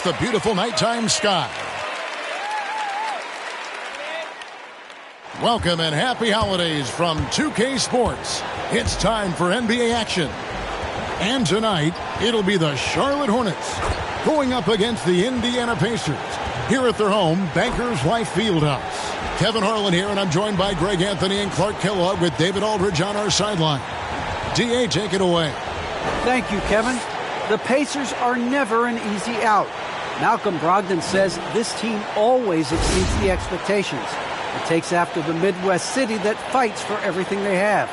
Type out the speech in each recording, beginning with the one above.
The beautiful nighttime sky. Welcome and happy holidays from 2K Sports. It's time for NBA action. And tonight, it'll be the Charlotte Hornets going up against the Indiana Pacers here at their home, Bankers Life Fieldhouse. Kevin Harlan here, and I'm joined by Greg Anthony and Clark Kellogg with David Aldridge on our sideline. D.A., take it away. Thank you, Kevin. The Pacers are never an easy out. Malcolm Brogdon says this team always exceeds the expectations. It takes after the Midwest city that fights for everything they have.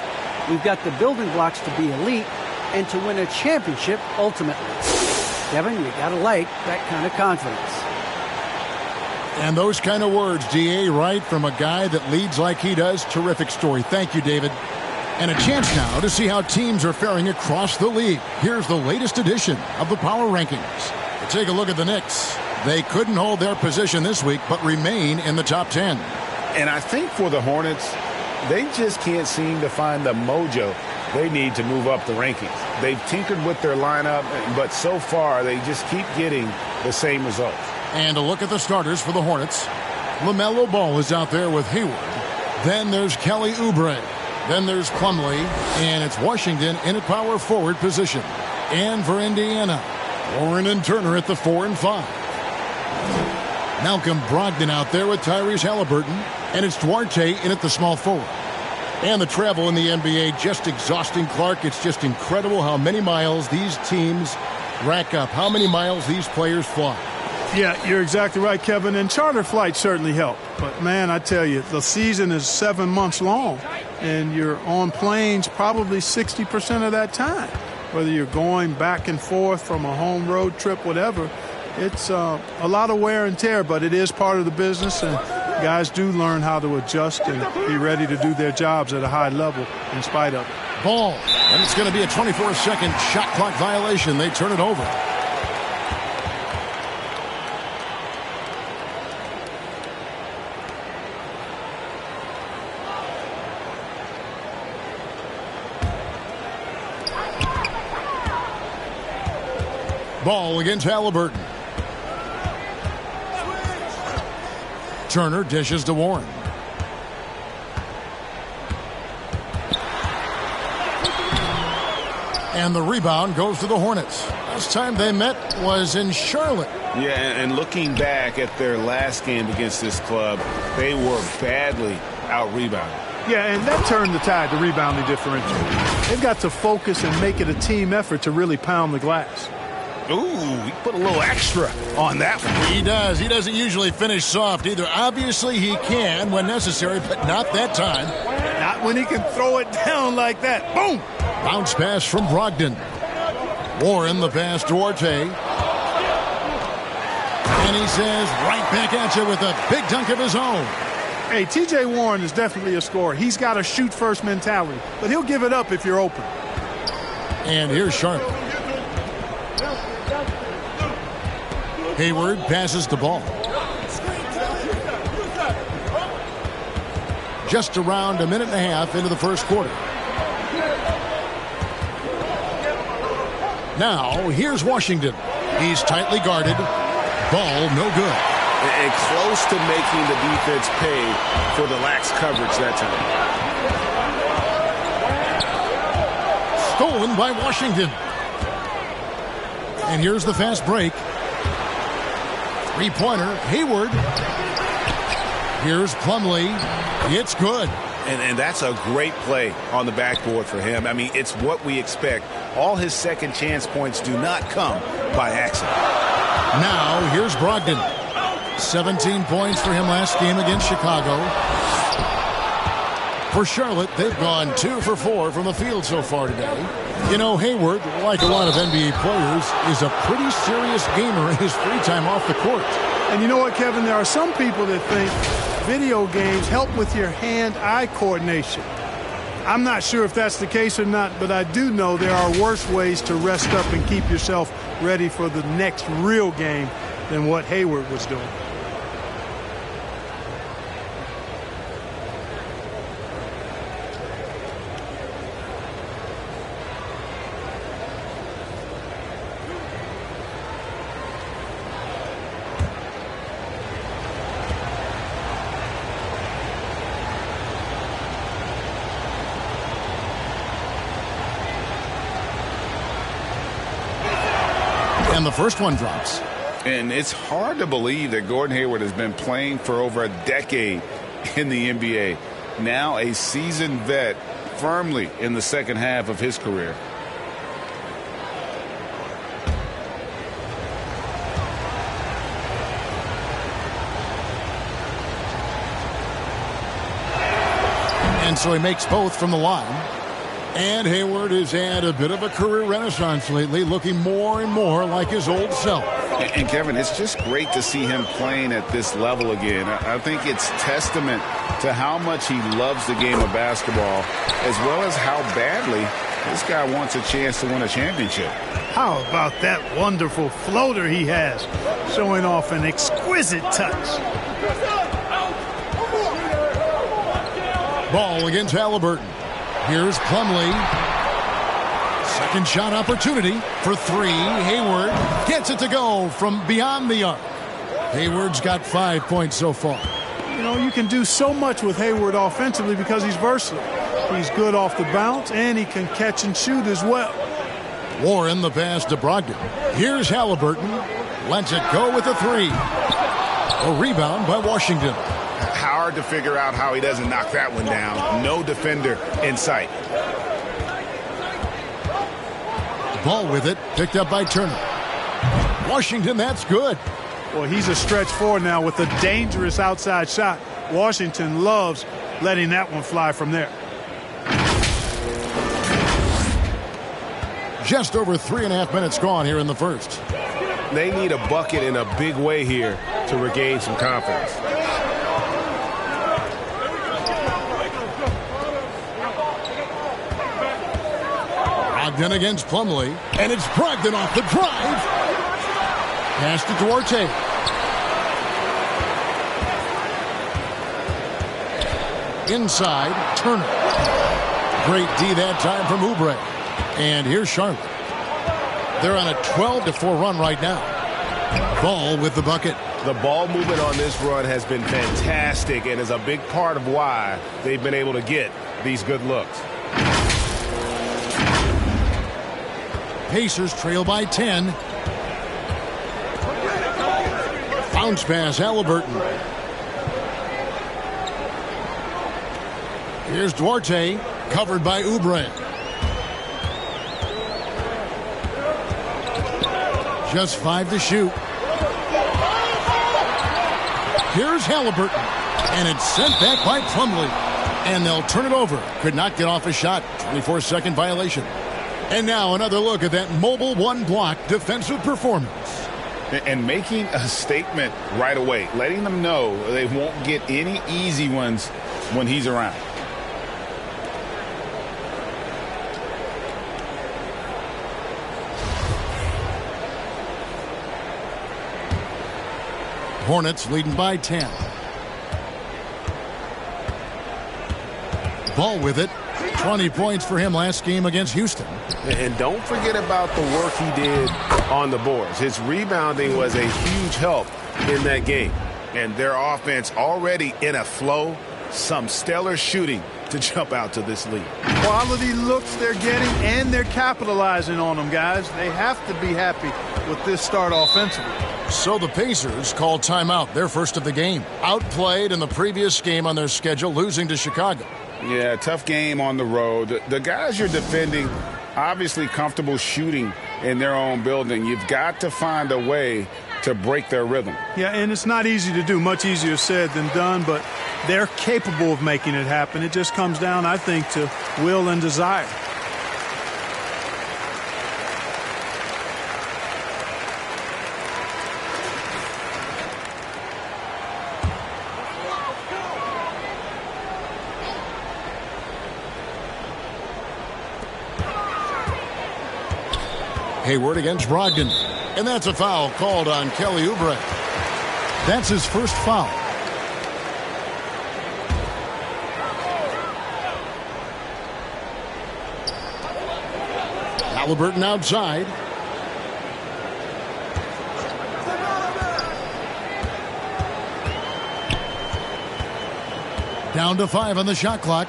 We've got the building blocks to be elite and to win a championship ultimately. Kevin, you gotta like that kind of confidence. And those kind of words, D.A., right from a guy that leads like he does. Terrific story. Thank you, David. And a chance now to see how teams are faring across the league. Here's the latest edition of the Power Rankings. Take a look at the Knicks. They couldn't hold their position this week, but remain in the top 10. And I think for the Hornets, they just can't seem to find the mojo they need to move up the rankings. They've tinkered with their lineup, but so far they just keep getting the same results. And a look at the starters for the Hornets. LaMelo Ball is out there with Hayward. Then there's Kelly Oubre. Then there's Plumlee. And it's Washington in a power forward position. And for Indiana, Warren and Turner at the 4 and 5. Malcolm Brogdon out there with Tyrese Halliburton. And it's Duarte in at the small forward. And the travel in the NBA just exhausting, Clark. It's just incredible how many miles these teams rack up, how many miles these players fly. Yeah, you're exactly right, Kevin. And charter flights certainly help. But, man, I tell you, the season is 7 months long. And you're on planes probably 60% of that time. Whether you're going back and forth from a home road trip, whatever, it's a lot of wear and tear, but it is part of the business, and guys do learn how to adjust and be ready to do their jobs at a high level in spite of it. Ball, and it's going to be a 24-second shot clock violation. They turn it over. Ball against Halliburton. Turner dishes to Warren. And the rebound goes to the Hornets. Last time they met was in Charlotte. Yeah, and looking back at their last game against this club, they were badly out-rebounded. Yeah, and that turned the tide, the rebounding differential. They've got to focus and make it a team effort to really pound the glass. Ooh, he put a little extra on that one. He does. He doesn't usually finish soft either. Obviously, he can when necessary, but not that time. Not when he can throw it down like that. Boom! Bounce pass from Brogdon. Warren, the pass, Duarte. And he says, right back at you with a big dunk of his own. Hey, T.J. Warren is definitely a scorer. He's got a shoot-first mentality, but he'll give it up if you're open. And here's Charlotte. Hayward passes the ball. Just around a minute and a half into the first quarter. Now, here's Washington. He's tightly guarded. Ball no good. And close to making the defense pay for the lax coverage that time. Stolen by Washington. And here's the fast break. Three-pointer, Hayward. Here's Plumlee. It's good. And that's a great play on the backboard for him. I mean, it's what we expect. All his second chance points do not come by accident. Now, here's Brogdon. 17 points for him last game against Chicago. For Charlotte, they've gone 2 for 4 from the field so far today. You know, Hayward, like a lot of NBA players, is a pretty serious gamer in his free time off the court. And you know what, Kevin? There are some people that think video games help with your hand-eye coordination. I'm not sure if that's the case or not, but I do know there are worse ways to rest up and keep yourself ready for the next real game than what Hayward was doing. And the first one drops. And it's hard to believe that Gordon Hayward has been playing for over a decade in the NBA. Now a seasoned vet, firmly in the second half of his career. And so he makes both from the line. And Hayward has had a bit of a career renaissance lately, looking more and more like his old self. And Kevin, it's just great to see him playing at this level again. I think it's testament to how much he loves the game of basketball, as well as how badly this guy wants a chance to win a championship. How about that wonderful floater he has, showing off an exquisite touch. Ball against Halliburton. Here's Plumlee. Second shot opportunity for three. Hayward gets it to go from beyond the arc. Hayward's got 5 points so far. You know, you can do so much with Hayward offensively because he's versatile. He's good off the bounce, and he can catch and shoot as well. Warren the pass to Brogdon. Here's Halliburton. Lets it go with a three. A rebound by Washington. Hard to figure out how he doesn't knock that one down. No defender in sight. Ball with it. Picked up by Turner. Washington, that's good. Well, he's a stretch forward now with a dangerous outside shot. Washington loves letting that one fly from there. Just over 3.5 minutes gone here in the first. They need a bucket in a big way here to regain some confidence. Brogdon against Plumlee, and it's Brogdon off the drive. Pass to Duarte. Inside, Turner. Great D that time from Oubre. And here's Charlotte. They're on a 12-4 run right now. Ball with the bucket. The ball movement on this run has been fantastic and is a big part of why they've been able to get these good looks. Pacers trail by 10. Bounce pass, Halliburton. Here's Duarte, covered by Oubre. Just 5 to shoot. Here's Halliburton, and it's sent back by Plumlee. And they'll turn it over. Could not get off a shot. 24-second violation. And now another look at that mobile one-block defensive performance. And making a statement right away, letting them know they won't get any easy ones when he's around. Hornets leading by 10. Ball with it. 20 points for him last game against Houston. And don't forget about the work he did on the boards. His rebounding was a huge help in that game. And their offense already in a flow. Some stellar shooting to jump out to this lead. Quality looks they're getting, and they're capitalizing on them, guys. They have to be happy with this start offensively. So the Pacers call timeout, their first of the game. Outplayed in the previous game on their schedule, losing to Chicago. Yeah, tough game on the road. The guys you're defending, obviously comfortable shooting in their own building. You've got to find a way to break their rhythm. Yeah, and it's not easy to do. Much easier said than done, but they're capable of making it happen. It just comes down, I think, to will and desire. Hayward against Brogdon. And that's a foul called on Kelly Oubre. That's his first foul. Halliburton outside. Down to 5 on the shot clock.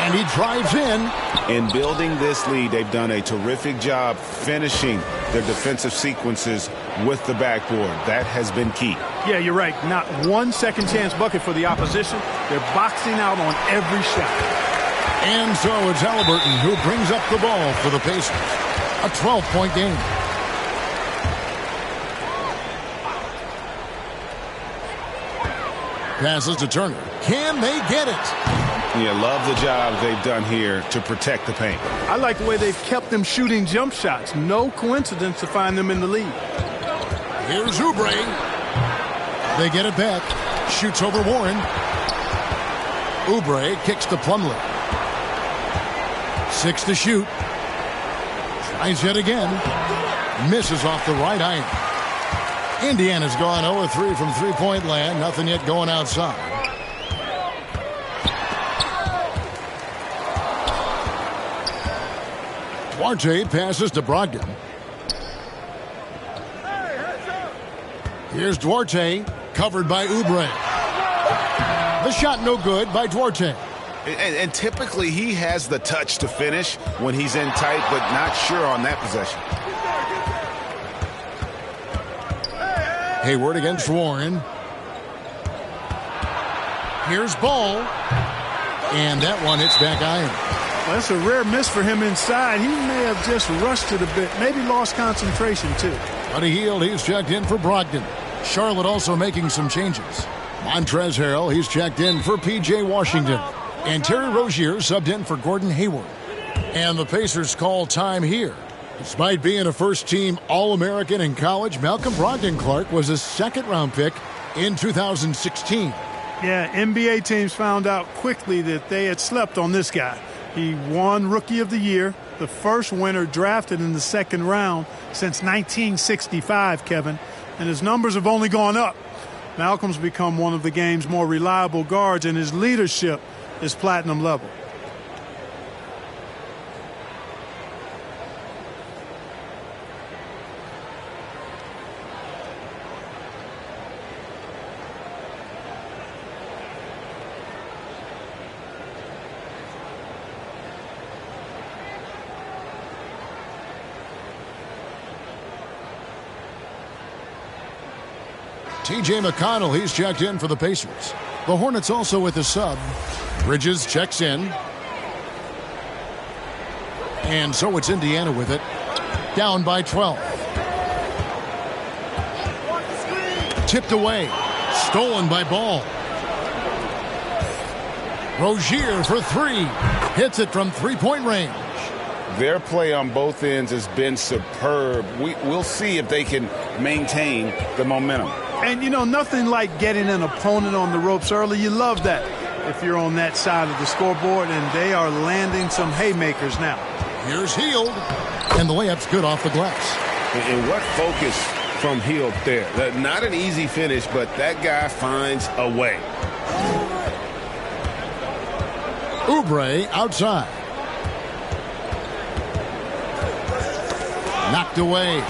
And he drives in. In building this lead, they've done a terrific job finishing their defensive sequences with the backboard. That has been key. Yeah, you're right. Not one second chance bucket for the opposition. They're boxing out on every shot. And so it's Halliburton who brings up the ball for the Pacers. A 12-point game. Passes to Turner. Can they get it? Yeah, love the job they've done here to protect the paint. I like the way they've kept them shooting jump shots. No coincidence to find them in the lead. Here's Oubre. They get it back. Shoots over Warren. Oubre kicks to Plumlee. 6 to shoot. Tries yet again. Misses off the right iron. Indiana's gone 0-3 from three-point land. Nothing yet going outside. Duarte passes to Brogdon. Here's Duarte, covered by Oubre. The shot no good by Duarte. And typically he has the touch to finish when he's in tight, but not sure on that possession. Hayward against Warren. Here's Ball. And that one hits back iron. Well, that's a rare miss for him inside. He may have just rushed it a bit. Maybe lost concentration, too. Buddy Hield, he's checked in for Brogdon. Charlotte also making some changes. Montrezl Harrell, he's checked in for P.J. Washington. And Terry Rozier subbed in for Gordon Hayward. And the Pacers call time here. Despite being a first-team All-American in college, Malcolm Brogdon Clark was a second-round pick in 2016. Yeah, NBA teams found out quickly that they had slept on this guy. He won Rookie of the Year, the first winner drafted in the second round since 1965, Kevin. And his numbers have only gone up. Malcolm's become one of the game's more reliable guards, and his leadership is platinum level. T.J. McConnell, he's checked in for the Pacers. The Hornets also with a sub. Bridges checks in. And so it's Indiana with it. Down by 12. Tipped away. Stolen by Ball. Rozier for three. Hits it from three-point range. Their play on both ends has been superb. We'll see if they can maintain the momentum. And, you know, nothing like getting an opponent on the ropes early. You love that if you're on that side of the scoreboard, and they are landing some haymakers now. Here's Hield, and the layup's good off the glass. And what focus from Hield there. Not an easy finish, but that guy finds a way. Oubre outside. Knocked away.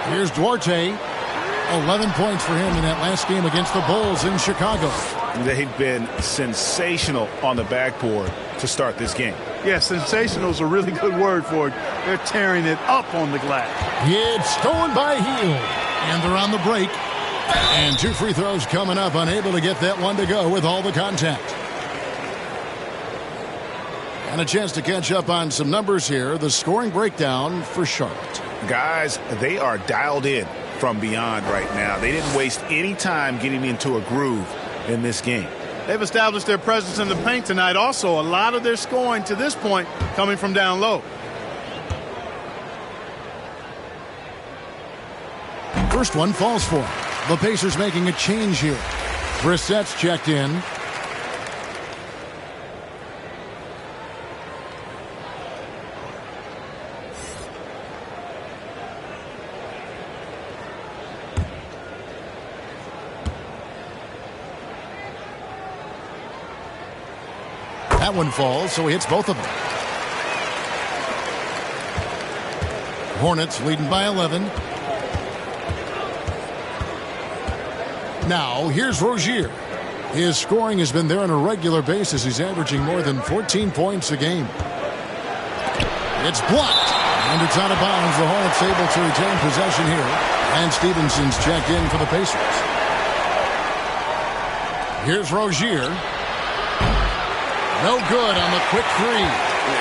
Here's Duarte. 11 points for him in that last game against the Bulls in Chicago. They've been sensational on the backboard to start this game. Yeah, sensational is a really good word for it. They're tearing it up on the glass. It's stolen by Hield. And they're on the break. And two free throws coming up. Unable to get that one to go with all the contact. And a chance to catch up on some numbers here. The scoring breakdown for Charlotte. Guys, they are dialed in from beyond right now. They didn't waste any time getting into a groove in this game. They've established their presence in the paint tonight. Also, a lot of their scoring to this point coming from down low. First one falls for him. The Pacers making a change here. Brissett's checked in. That one falls, so he hits both of them. Hornets leading by 11. Now, here's Rozier. His scoring has been there on a regular basis. He's averaging more than 14 points a game. It's blocked, and it's out of bounds. The Hornets able to retain possession here. And Stevenson's checked in for the Pacers. Here's Rozier. No good on the quick three.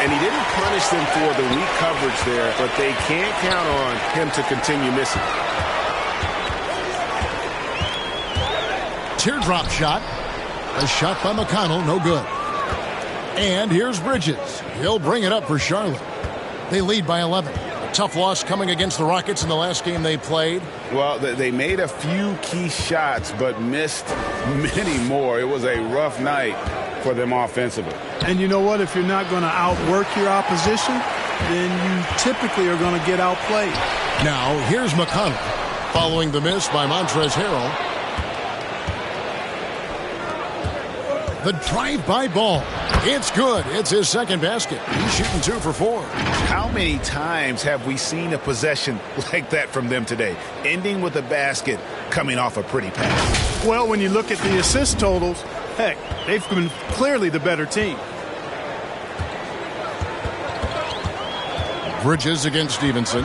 And he didn't punish them for the weak coverage there, but they can't count on him to continue missing. Teardrop shot. A shot by McConnell, no good. And here's Bridges. He'll bring it up for Charlotte. They lead by 11. A tough loss coming against the Rockets in the last game they played. Well, they made a few key shots, but missed many more. It was a rough night for them offensively. And you know what? If you're not going to outwork your opposition, then you typically are going to get outplayed. Now, here's McConnell. Following the miss by Montrezl Harrell. The drive-by ball. It's good. It's his second basket. He's shooting 2 for 4. How many times have we seen a possession like that from them today? Ending with a basket, coming off a pretty pass. Well, when you look at the assist totals, heck, they've been clearly the better team. Bridges against Stevenson.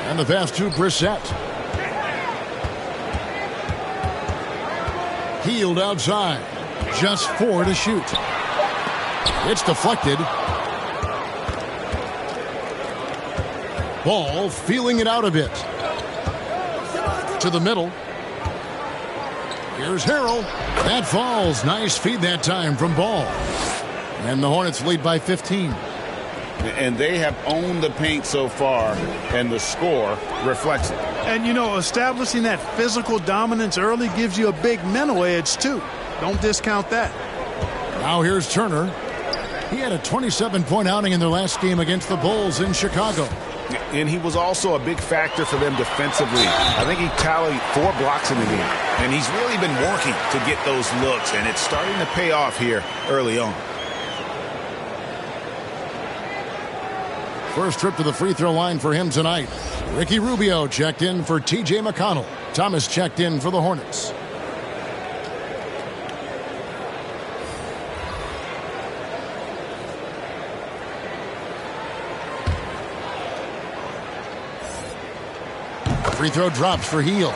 And the pass to Brissett. Healed outside. Just 4 to shoot. It's deflected. Ball feeling it out a bit. To the middle. Here's Harrell. That falls. Nice feed that time from Ball. And the Hornets lead by 15. And they have owned the paint so far, and the score reflects it. And, you know, establishing that physical dominance early gives you a big mental edge, too. Don't discount that. Now here's Turner. He had a 27-point outing in their last game against the Bulls in Chicago. And he was also a big factor for them defensively. I think he tallied 4 blocks in the game. And he's really been working to get those looks, and it's starting to pay off here early on. First trip to the free throw line for him tonight. Ricky Rubio checked in for T.J. McConnell. Thomas checked in for the Hornets. Free throw drops for Hield.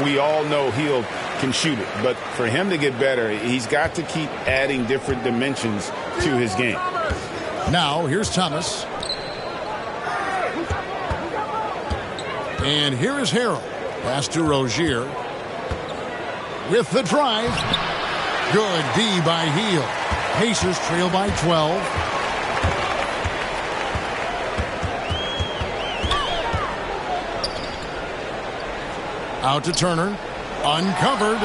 We all know Hield can shoot it, but for him to get better, he's got to keep adding different dimensions to his game. Now here's Thomas. And here is Harrell. Pass to Rozier. With the drive. Good D by Hield. Pacers trail by 12. Out to Turner. Uncovered.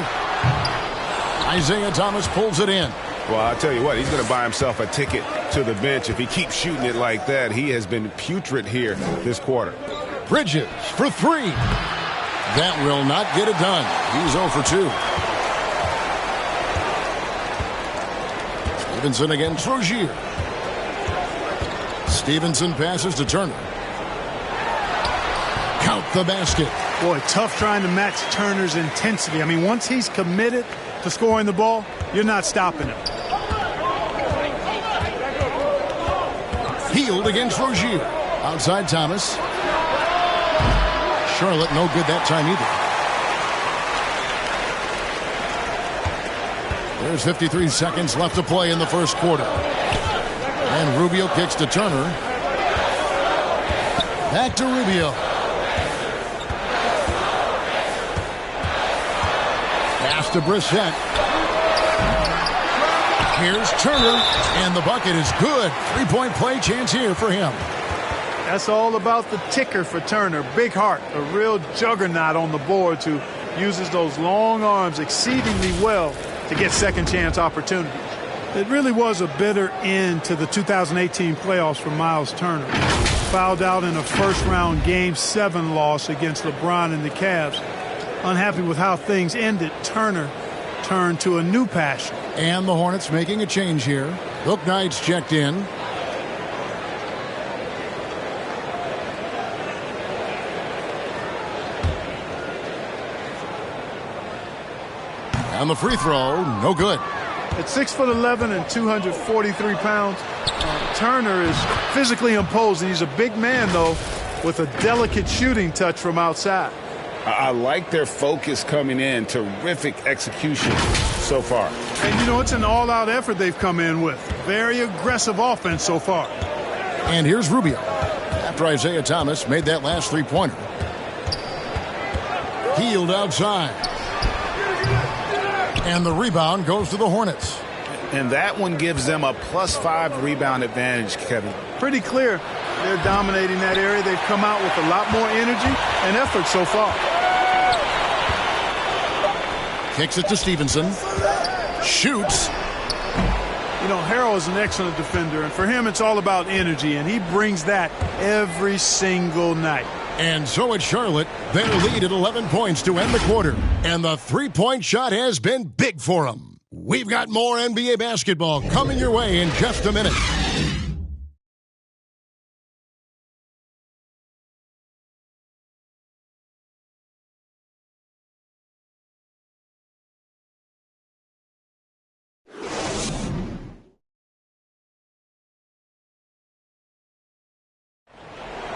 Isaiah Thomas pulls it in. Well, I'll tell you what, he's going to buy himself a ticket to the bench. If he keeps shooting it like that, he has been putrid here this quarter. Bridges for 3. That will not get it done. He's 0 for 2. Stevenson against Rozier. Stevenson passes to Turner. Count the basket. Boy, tough trying to match Turner's intensity. I mean, once he's committed to scoring the ball, you're not stopping him. Hield against Rozier. Outside Thomas. Charlotte no good that time either. There's 53 seconds left to play in the first quarter. And Rubio kicks to Turner. Back to Rubio. Pass to Brissett. Here's Turner. And the bucket is good. 3-point play chance here for him. That's all about the ticker for Turner. Big heart, a real juggernaut on the boards who uses those long arms exceedingly well to get second chance opportunities. It really was a bitter end to the 2018 playoffs for Miles Turner. Fouled out in a first-round Game 7 loss against LeBron and the Cavs. Unhappy with how things ended, Turner turned to a new passion. And the Hornets making a change here. Hook Knight's checked in. And the free throw, no good. At 6'11" and 243 pounds, Turner is physically imposing. He's a big man, though, with a delicate shooting touch from outside. I like their focus coming in. Terrific execution so far. And, you know, it's an all-out effort they've come in with. Very aggressive offense so far. And here's Rubio. After Isaiah Thomas made that last three-pointer. Hield outside. And the rebound goes to the Hornets. And that one gives them a +5 rebound advantage, Kevin. Pretty clear. They're dominating that area. They've come out with a lot more energy and effort so far. Kicks it to Stevenson. Shoots. You know, Harrell is an excellent defender, and for him it's all about energy, and he brings that every single night. And so at Charlotte, their lead at 11 points to end the quarter. And the three-point shot has been big for them. We've got more NBA basketball coming your way in just a minute.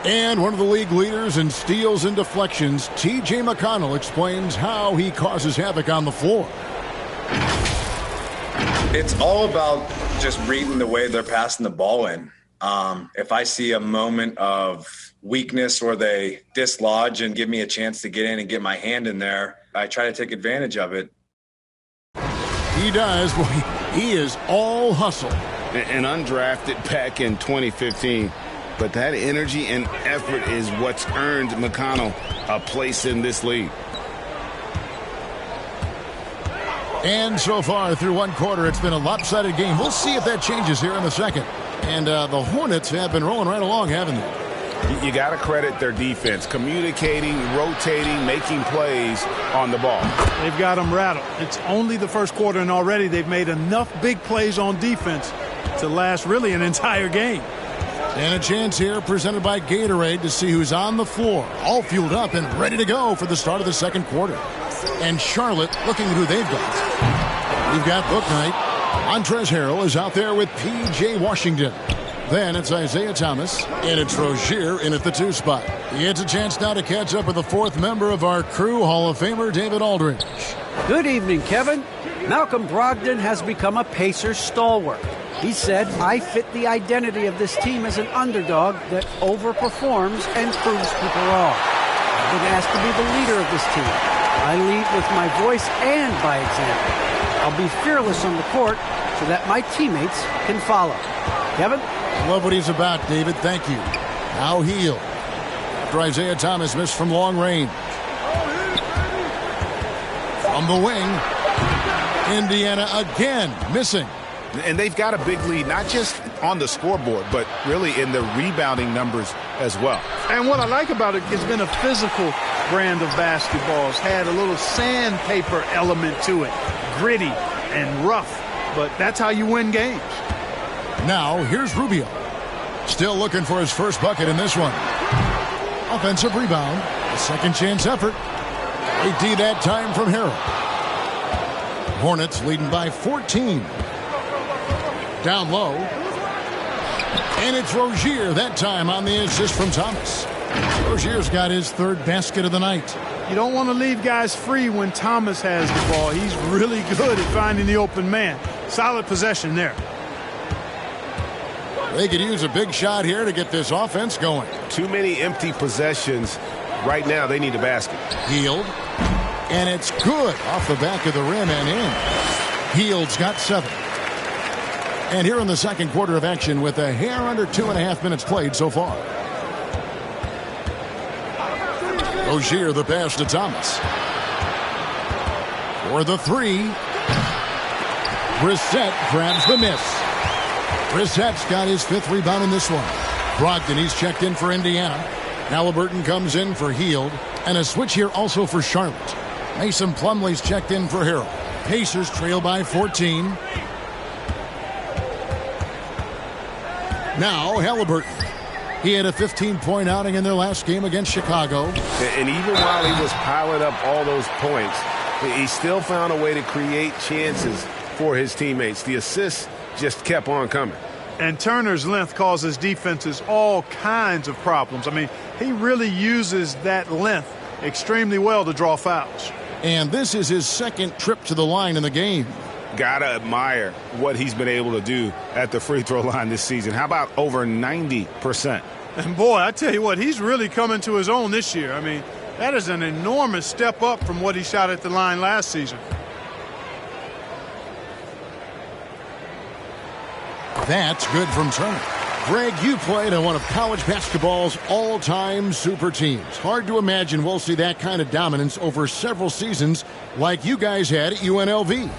And one of the league leaders in steals and deflections, T.J. McConnell, explains how he causes havoc on the floor. It's all about just reading the way they're passing the ball in. If I see a moment of weakness or they dislodge and give me a chance to get in and get my hand in there, I try to take advantage of it. He does. He is all hustle. And undrafted back in 2015. But that energy and effort is what's earned McConnell a place in this league. And so far through one quarter, it's been a lopsided game. We'll see if that changes here in the second. And the Hornets have been rolling right along, haven't they? You got to credit their defense. Communicating, rotating, making plays on the ball. They've got them rattled. It's only the first quarter, and already they've made enough big plays on defense to last really an entire game. And a chance here presented by Gatorade to see who's on the floor, all fueled up and ready to go for the start of the second quarter. And Charlotte looking at who they've got. We've got Book Night. Montrezl Harrell is out there with P.J. Washington. Then it's Isaiah Thomas, and it's Rozier in at the 2 spot. He gets a chance now to catch up with the 4th member of our crew, Hall of Famer David Aldridge. Good evening, Kevin. Malcolm Brogdon has become a Pacers stalwart. He said, I fit the identity of this team as an underdog that overperforms and proves people wrong. I've been asked to be the leader of this team. I lead with my voice and by example. I'll be fearless on the court so that my teammates can follow. Kevin? Love what he's about, David. Thank you. Now Hield. After Isaiah Thomas missed from long range. From the wing. Indiana again missing. And they've got a big lead, not just on the scoreboard, but really in the rebounding numbers as well. And what I like about it, it's been a physical brand of basketball. It's had a little sandpaper element to it, gritty and rough, but that's how you win games. Now, here's Rubio. Still looking for his first bucket in this one. Offensive rebound, a second chance effort. AD that time from Harrell. Hornets leading by 14. Down low. And it's Rozier that time on the assist from Thomas. Rozier's got his 3rd basket of the night. You don't want to leave guys free when Thomas has the ball. He's really good at finding the open man. Solid possession there. They could use a big shot here to get this offense going. Too many empty possessions. Right now, they need a basket. Hield. And it's good off the back of the rim and in. Hield's got 7. And here in the second quarter of action with a hair under 2.5 minutes played so far. Rozier the pass to Thomas. For the 3. Brissett grabs the miss. Brissett's got his 5th rebound in this one. Brogdon, he's checked in for Indiana. Halliburton comes in for Hield. And a switch here also for Charlotte. Mason Plumlee's checked in for Harrell. Pacers trail by 14. Now Halliburton. He had a 15-point outing in their last game against Chicago. And even while he was piling up all those points, he still found a way to create chances for his teammates. The assists just kept on coming. And Turner's length causes defenses all kinds of problems. I mean, he really uses that length extremely well to draw fouls. And this is his second trip to the line in the game. Gotta admire what he's been able to do at the free throw line this season. How about over 90%? And boy, I tell you what, he's really coming to his own this year. I mean, that is an enormous step up from what he shot at the line last season. That's good from Turner. Greg, you played on one of college basketball's all-time super teams. Hard to imagine we'll see that kind of dominance over several seasons like you guys had at UNLV.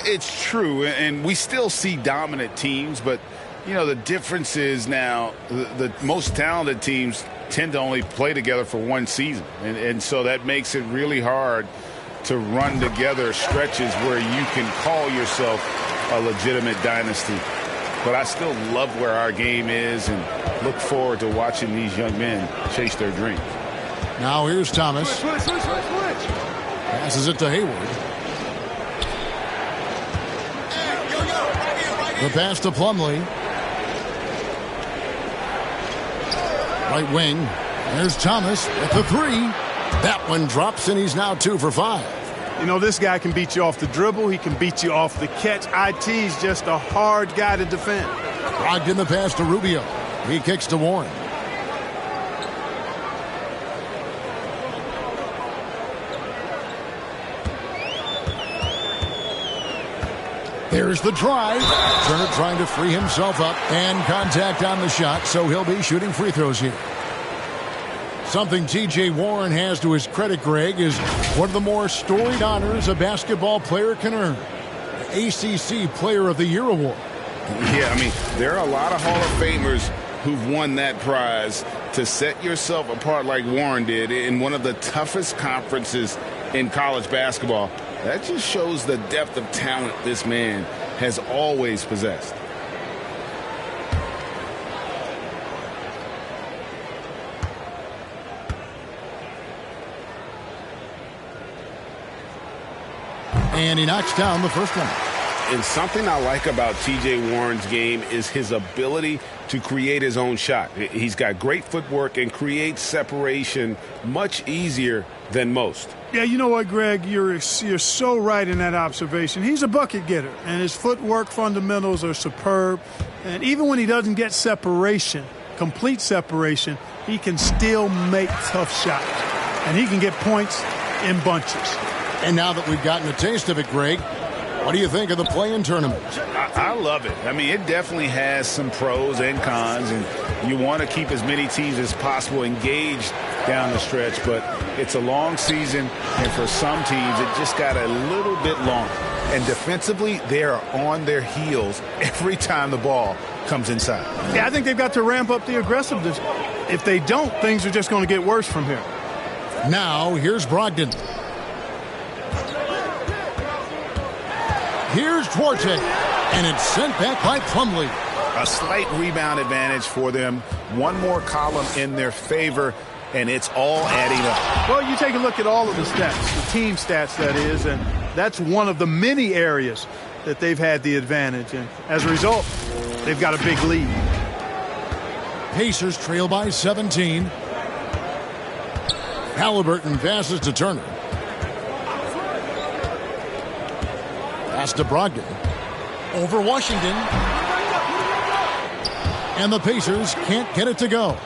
It's true, and we still see dominant teams, but, you know, the difference is now the most talented teams tend to only play together for one season, and so that makes it really hard to run together stretches where you can call yourself a legitimate dynasty. But I still love where our game is and look forward to watching these young men chase their dreams. Now here's Thomas. Passes it to Hayward. The pass to Plumlee. Right wing. There's Thomas at the three. That one drops, and he's now 2 for 5. You know, this guy can beat you off the dribble. He can beat you off the catch. IT's just a hard guy to defend. Brogdon the pass to Rubio. He kicks to Warren. There's the drive. Turner trying to free himself up, and contact on the shot, so he'll be shooting free throws here. Something T.J. Warren has to his credit, Greg, is one of the more storied honors a basketball player can earn. The ACC Player of the Year award. Yeah, I mean, there are a lot of Hall of Famers who've won that prize. To set yourself apart like Warren did in one of the toughest conferences in college basketball, that just shows the depth of talent this man has always possessed. And he knocks down the first one. And something I like about T.J. Warren's game is his ability to create his own shot. He's got great footwork and creates separation much easier than most. Yeah, you know what, Greg? You're so right in that observation. He's a bucket getter, and his footwork fundamentals are superb. And even when he doesn't get separation, complete separation, he can still make tough shots. And he can get points in bunches. And now that we've gotten a taste of it, Greg, what do you think of the play-in tournament? I love it. I mean, it definitely has some pros and cons, and you want to keep as many teams as possible engaged down the stretch, but it's a long season, and for some teams, it just got a little bit longer. And defensively, they are on their heels every time the ball comes inside. Yeah, I think they've got to ramp up the aggressiveness. If they don't, things are just going to get worse from here. Now, here's Brogdon. Here's Duarte, and it's sent back by Plumlee. A slight rebound advantage for them. One more column in their favor, and it's all adding up. Well, you take a look at all of the stats, the team stats, that is, and that's one of the many areas that they've had the advantage. And as a result, they've got a big lead. Pacers trail by 17. Halliburton passes to Turner. Pass to Brogdon. Over Washington. And the Pacers can't get it to go.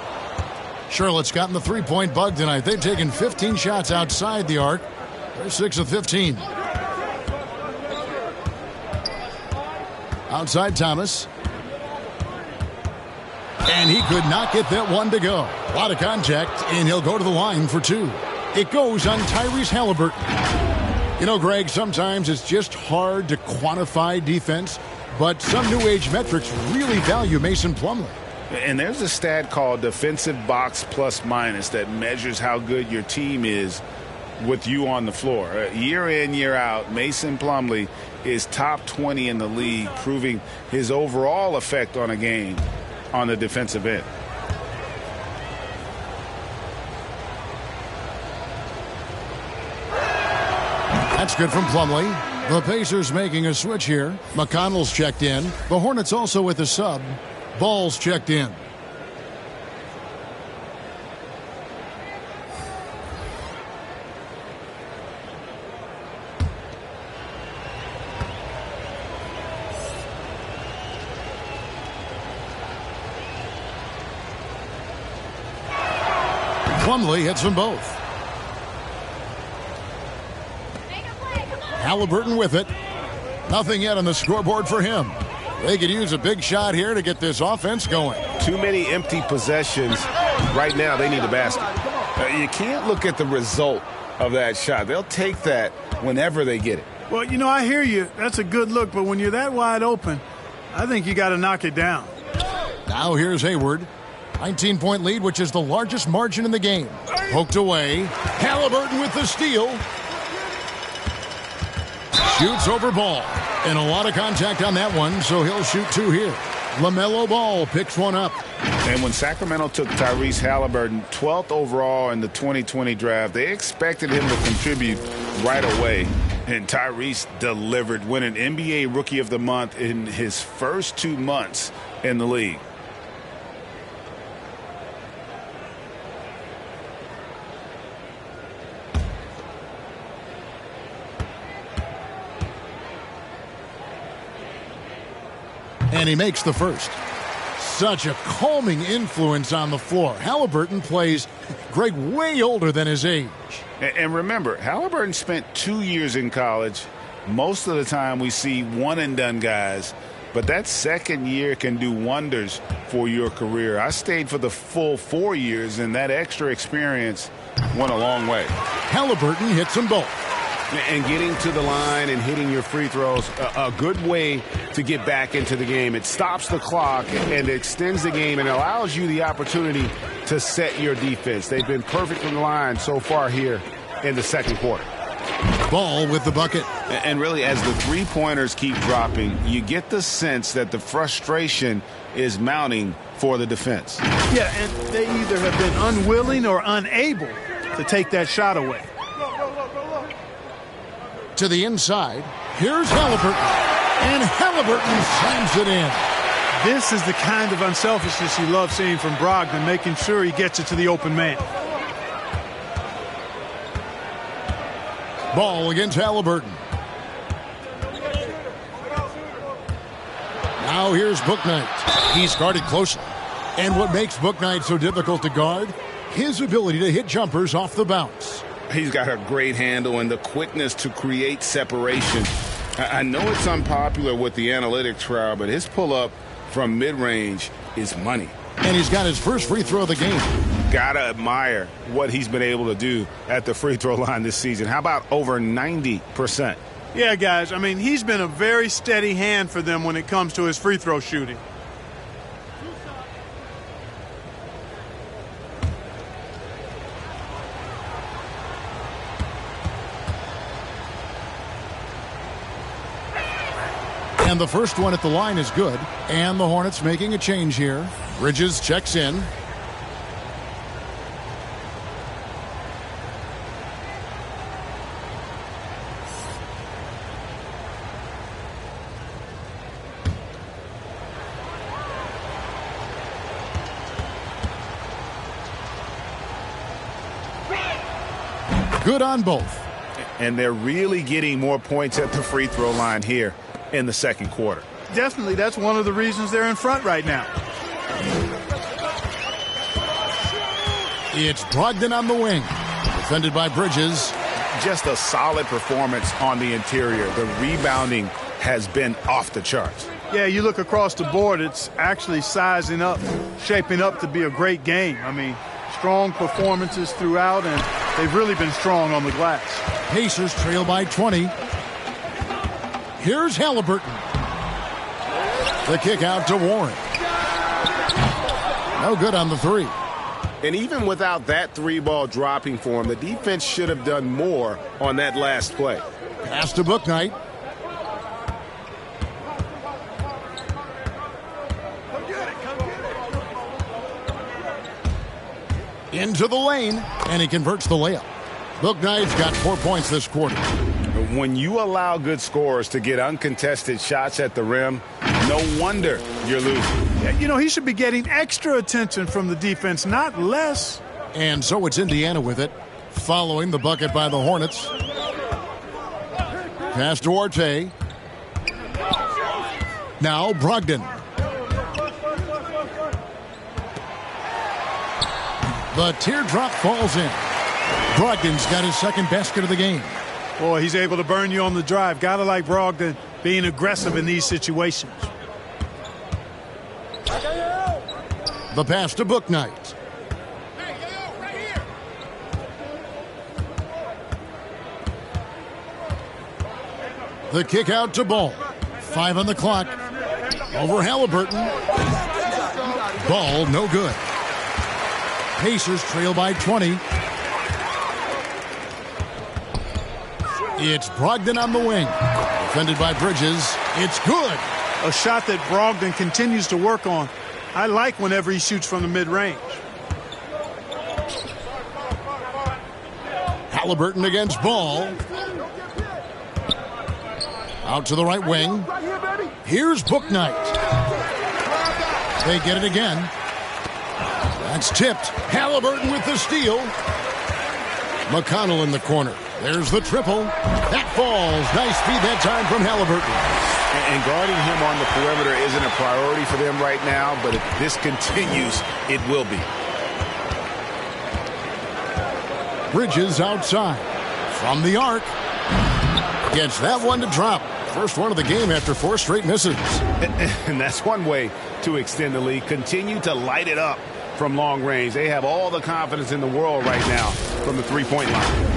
Charlotte's gotten the three-point bug tonight. They've taken 15 shots outside the arc. They're 6 of 15. Outside Thomas. And he could not get that one to go. A lot of contact, and he'll go to the line for 2. It goes on Tyrese Halliburton. You know, Greg, sometimes it's just hard to quantify defense, but some new age metrics really value Mason Plumlee. And there's a stat called defensive box plus minus that measures how good your team is with you on the floor. Year in, year out, Mason Plumlee is top 20 in the league, proving his overall effect on a game on the defensive end. That's good from Plumlee. The Pacers making a switch here. McConnell's checked in. The Hornets also with a sub. Ball's checked in. Plumlee hits them both. Halliburton with it. Nothing yet on the scoreboard for him. They could use a big shot here to get this offense going. Too many empty possessions. Right now, they need a basket. You can't look at the result of that shot. They'll take that whenever they get it. Well, you know, I hear you. That's a good look, but when you're that wide open, I think you got to knock it down. Now here's Hayward. 19-point lead, which is the largest margin in the game. Poked away. Halliburton with the steal. Shoots over Ball. And a lot of contact on that one, so he'll shoot two here. LaMelo Ball picks one up. And when Sacramento took Tyrese Halliburton 12th overall in the 2020 draft, they expected him to contribute right away. And Tyrese delivered, winning NBA Rookie of the Month in his first 2 months in the league. And he makes the first. Such a calming influence on the floor. Halliburton plays Greg way older than his age. And remember, Halliburton spent 2 years in college. Most of the time we see one-and-done guys. But that second year can do wonders for your career. I stayed for the full 4 years, and that extra experience went a long way. Halliburton hits them both. And getting to the line and hitting your free throws, a good way to get back into the game. It stops the clock and extends the game and allows you the opportunity to set your defense. They've been perfect from the line so far here in the second quarter. Ball with the bucket. And really, as the three-pointers keep dropping, you get the sense that the frustration is mounting for the defense. Yeah, and they either have been unwilling or unable to take that shot away. To the inside. Here's Halliburton. And Halliburton slams it in. This is the kind of unselfishness you love seeing from Brogdon, making sure he gets it to the open man. Ball against Halliburton. Now here's Bouknight. He's guarded closely. And what makes Bouknight so difficult to guard? His ability to hit jumpers off the bounce. He's got a great handle and the quickness to create separation. I know it's unpopular with the analytics crowd, but his pull-up from mid-range is money. And he's got his first free throw of the game. Gotta admire what he's been able to do at the free throw line this season. How about over 90%? Yeah, guys, I mean, he's been a very steady hand for them when it comes to his free throw shooting. And the first one at the line is good. And the Hornets making a change here. Bridges checks in. Good on both. And they're really getting more points at the free throw line here in the second quarter. Definitely, that's one of the reasons they're in front right now. It's Brogdon on the wing. Defended by Bridges. Just a solid performance on the interior. The rebounding has been off the charts. Yeah, you look across the board, it's actually sizing up, shaping up to be a great game. I mean, strong performances throughout, and they've really been strong on the glass. Pacers trail by 20. Here's Halliburton. The kick out to Warren. No good on the three. And even without that three ball dropping for him, the defense should have done more on that last play. Pass to Bouknight. Into the lane, and he converts the layup. Bouknight's got 4 points this quarter. When you allow good scorers to get uncontested shots at the rim, no wonder you're losing. You know, he should be getting extra attention from the defense, not less. And so it's Indiana with it, following the bucket by the Hornets. Pass to Duarte. Now Brogdon. The teardrop falls in. Brogdon's got his second basket of the game. Boy, he's able to burn you on the drive. Gotta like Brogdon being aggressive in these situations. The pass to Bouknight. The kick out to Ball. 5 on the clock. Over Halliburton. Ball no good. Pacers trail by 20. It's Brogdon on the wing. Defended by Bridges. It's good. A shot that Brogdon continues to work on. I like whenever he shoots from the mid-range. Halliburton against Ball. Out to the right wing. Here's Bouknight. They get it again. That's tipped. Halliburton with the steal. McConnell in the corner. There's the triple. That falls. Nice feed that time from Halliburton. And guarding him on the perimeter isn't a priority for them right now, but if this continues, it will be. Bridges outside. From the arc. Gets that one to drop. First one of the game after 4 straight misses. And that's one way to extend the lead. Continue to light it up from long range. They have all the confidence in the world right now from the three-point line.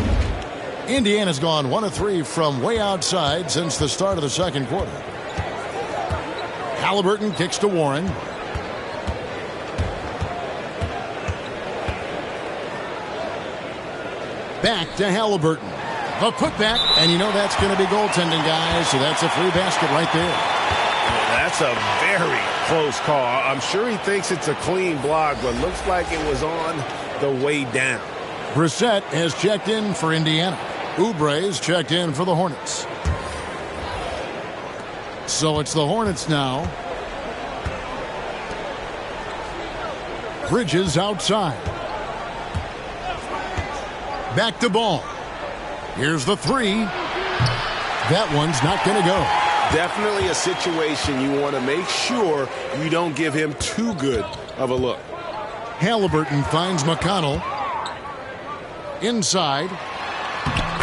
Indiana's gone 1 of 3 from way outside since the start of the second quarter. Halliburton kicks to Warren. Back to Halliburton. The putback, and you know that's going to be goaltending, guys, so that's a free basket right there. That's a very close call. I'm sure he thinks it's a clean block, but looks like it was on the way down. Brissett has checked in for Indiana. Oubre's checked in for the Hornets. So it's the Hornets now. Bridges outside. Back to Ball. Here's the 3. That one's not going to go. Definitely a situation you want to make sure you don't give him too good of a look. Halliburton finds McConnell. Inside.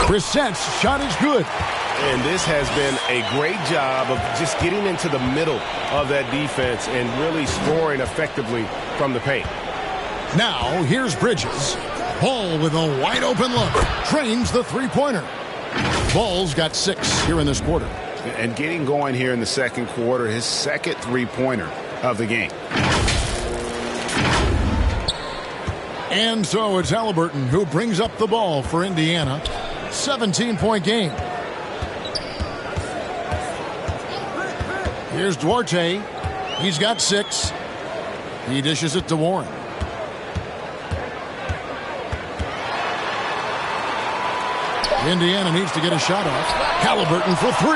Brissett's shot is good. And this has been a great job of just getting into the middle of that defense and really scoring effectively from the paint. Now, here's Bridges. Ball with a wide open look. Trains the three-pointer. Ball's got 6 here in this quarter. And getting going here in the second quarter, his second three-pointer of the game. And so it's Halliburton who brings up the ball for Indiana. 17-point game. Here's Duarte. He's got 6. He dishes it to Warren. Indiana needs to get a shot off. Halliburton for 3.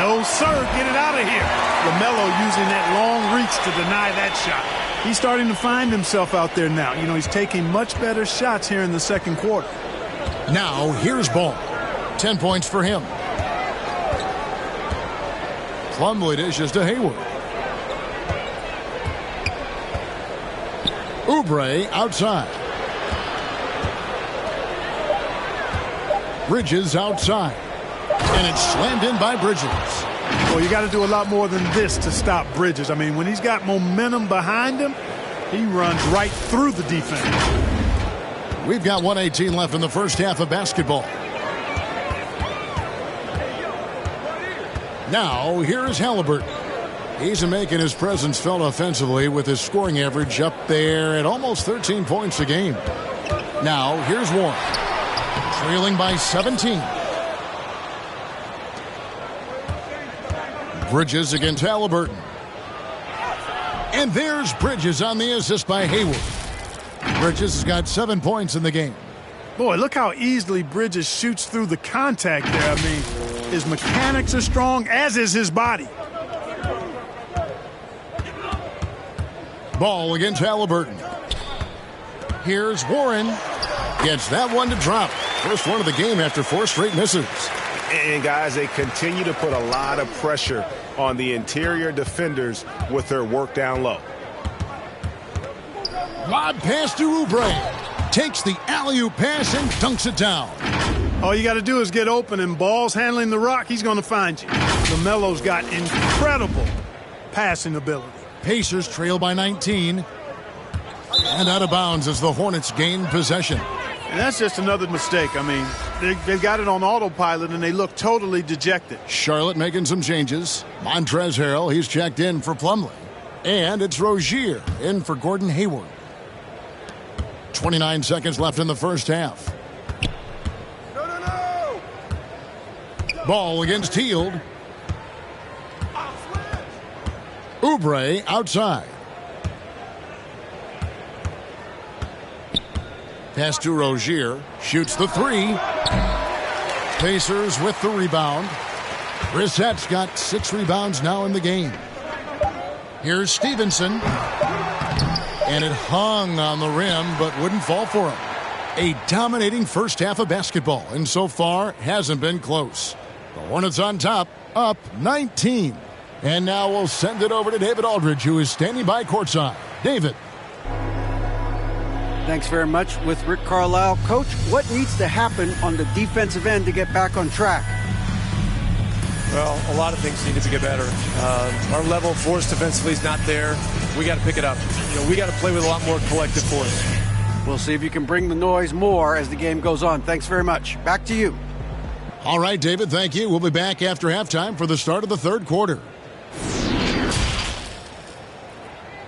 No, sir. Get it out of here. LaMelo using that long reach to deny that shot. He's starting to find himself out there now. You know, he's taking much better shots here in the second quarter. Now, here's Ball. 10 points for him. Plumlee dishes to Hayward. Oubre outside. Bridges outside. And it's slammed in by Bridges. Well, you got to do a lot more than this to stop Bridges. I mean, when he's got momentum behind him, he runs right through the defense. We've got 1:18 left in the first half of basketball. Now, here's Halliburton. He's making his presence felt offensively with his scoring average up there at almost 13 points a game. Now, here's Warren. Trailing by 17. Bridges against Halliburton. And there's Bridges on the assist by Hayward. Bridges has got 7 points in the game. Boy, look how easily Bridges shoots through the contact there. I mean, his mechanics are strong, as is his body. Ball against Halliburton. Here's Warren. Gets that one to drop. First one of the game after 4 straight misses. And, guys, they continue to put a lot of pressure on the interior defenders with their work down low. Lob pass to Oubre. Takes the alley-oop pass and dunks it down. All you got to do is get open, and Ball's handling the rock. He's going to find you. LaMelo's got incredible passing ability. Pacers trail by 19. And out of bounds as the Hornets gain possession. And that's just another mistake. I mean, they've got it on autopilot, and they look totally dejected. Charlotte making some changes. Montrezl Harrell, he's checked in for Plumlee. And it's Rozier in for Gordon Hayward. 29 seconds left in the first half. Ball against Hield. Oubre outside. Pass to Rozier. Shoots the 3. Pacers with the rebound. Brissett's got 6 rebounds now in the game. Here's Stevenson. And it hung on the rim, but wouldn't fall for him. A dominating first half of basketball, and so far hasn't been close. The Hornets on top, up 19. And now we'll send it over to David Aldridge, who is standing by courtside. David. Thanks very much with Rick Carlisle. Coach, what needs to happen on the defensive end to get back on track? Well, a lot of things need to get better. Our level of force defensively is not there. We got to pick it up. We got to play with a lot more collective force. We'll see if you can bring the noise more as the game goes on. Thanks very much. Back to you. All right, David, thank you. We'll be back after halftime for the start of the third quarter.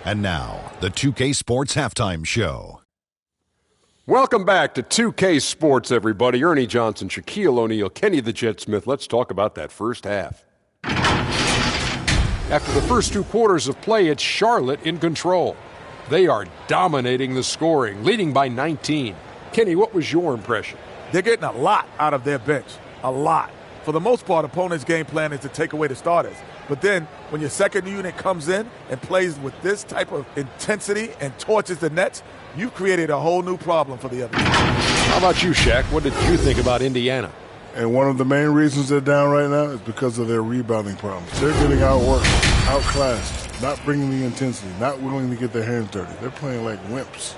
And now, the 2K Sports Halftime Show. Welcome back to 2K Sports, everybody. Ernie Johnson, Shaquille O'Neal, Kenny the Jet Smith. Let's talk about that first half. After the first 2 quarters of play, it's Charlotte in control. They are dominating the scoring, leading by 19. Kenny, what was your impression? They're getting a lot out of their bench. A lot. For the most part, opponents' game plan is to take away the starters. But then when your second unit comes in and plays with this type of intensity and torches the Nets, you've created a whole new problem for the other team. How about you, Shaq? What did you think about Indiana? And one of the main reasons they're down right now is because of their rebounding problems. They're getting outworked, outclassed, not bringing the intensity, not willing to get their hands dirty. They're playing like wimps.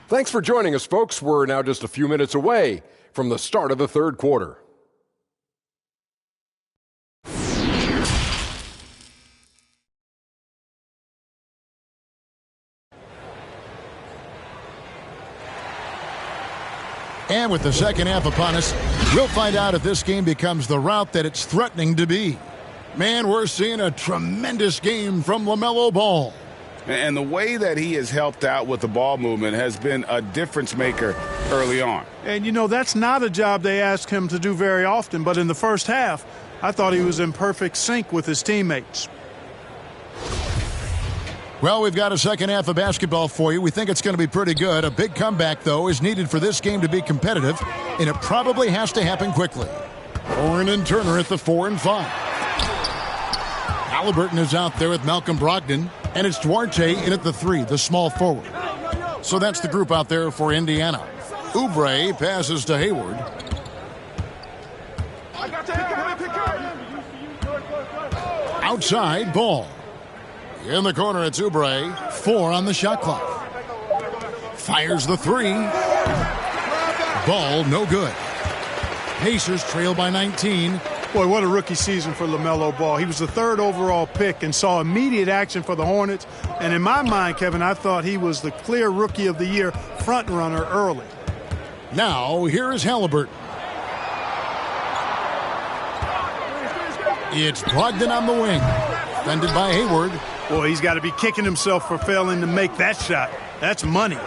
Thanks for joining us, folks. We're now just a few minutes away from the start of the third quarter. And with the second half upon us, we'll find out if this game becomes the route that it's threatening to be. Man, we're seeing a tremendous game from LaMelo Ball. And the way that he has helped out with the ball movement has been a difference maker early on. And, that's not a job they ask him to do very often. But in the first half, I thought he was in perfect sync with his teammates. Well, we've got a second half of basketball for you. We think it's going to be pretty good. A big comeback, though, is needed for this game to be competitive, and it probably has to happen quickly. Warren and Turner at the 4 and 5. Halliburton is out there with Malcolm Brogdon, and it's Duarte in at the 3, the small forward. So that's the group out there for Indiana. Oubre passes to Hayward. Outside, Ball. In the corner, it's Oubre. 4 on the shot clock. Fires the 3. Ball, no good. Pacers trail by 19. Boy, what a rookie season for LaMelo Ball. He was the 3rd overall pick and saw immediate action for the Hornets. And in my mind, Kevin, I thought he was the clear rookie of the year front runner early. Now, here is Halliburton. It's Brogdon on the wing. Defended by Hayward. Boy, he's got to be kicking himself for failing to make that shot. That's money.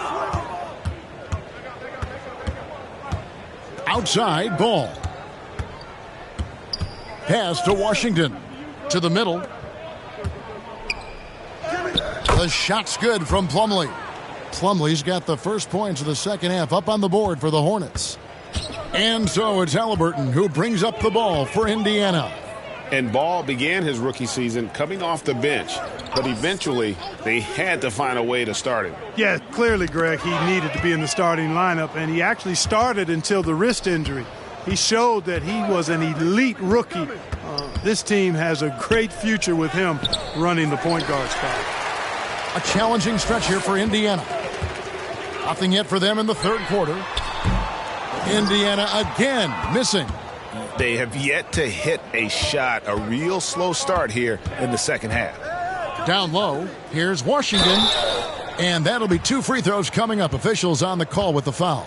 Outside, Ball. Pass to Washington. To the middle. The shot's good from Plumlee. Plumlee's got the first points of the second half up on the board for the Hornets. And so it's Halliburton who brings up the ball for Indiana. And Ball began his rookie season coming off the bench, but eventually they had to find a way to start him. Yeah, clearly, Greg, he needed to be in the starting lineup, and he actually started until the wrist injury. He showed that he was an elite rookie. This team has a great future with him running the point guard spot. A challenging stretch here for Indiana. Nothing yet for them in the third quarter. Indiana again missing. They have yet to hit a shot, a real slow start here in the second half. Down low, here's Washington. And that'll be 2 free throws coming up. Officials on the call with the foul.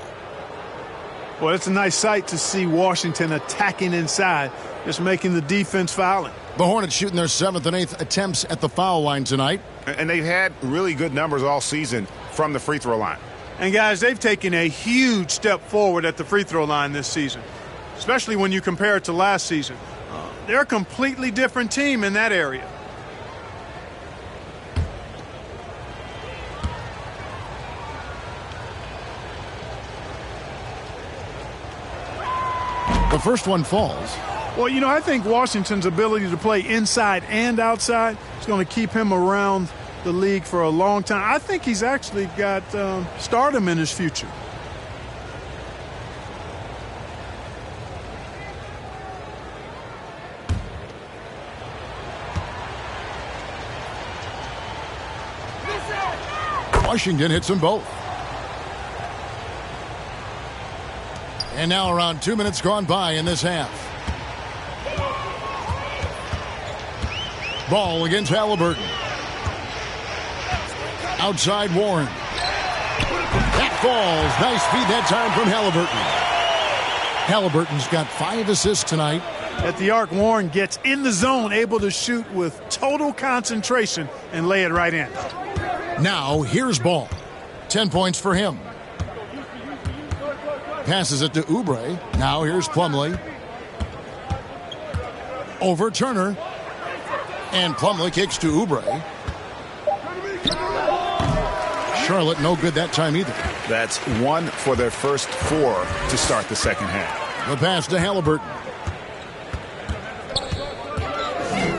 Well, it's a nice sight to see Washington attacking inside, just making the defense fouling. The Hornets shooting their 7th and 8th attempts at the foul line tonight. And they've had really good numbers all season from the free throw line. And, guys, they've taken a huge step forward at the free throw line this season, especially when you compare it to last season. They're a completely different team in that area. The first one falls. Well, you know, I think Washington's ability to play inside and outside is going to keep him around the league for a long time. I think he's actually got stardom in his future. Washington hits them both. And now around 2 minutes gone by in this half. Ball against Halliburton. Outside Warren. That falls. Nice feed that time from Halliburton. Halliburton's got 5 assists tonight. At the arc, Warren gets in the zone, able to shoot with total concentration and lay it right in. Now here's Ball. 10 points for him. Passes it to Oubre. Now here's Plumlee. Over Turner. And Plumlee kicks to Oubre. Charlotte no good that time either. That's 1 for their first 4 to start the second half. The pass to Halliburton.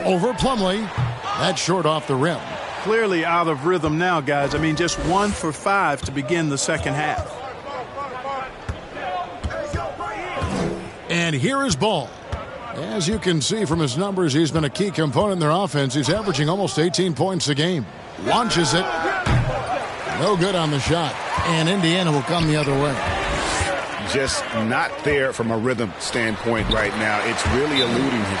Over Plumlee. That's short off the rim. Clearly out of rhythm now, guys. I mean, just 1 for 5 to begin the second half. And here is Ball. As you can see from his numbers, he's been a key component in their offense. He's averaging almost 18 points a game. Launches it. No good on the shot. And Indiana will come the other way. Just not there from a rhythm standpoint right now. It's really eluding him.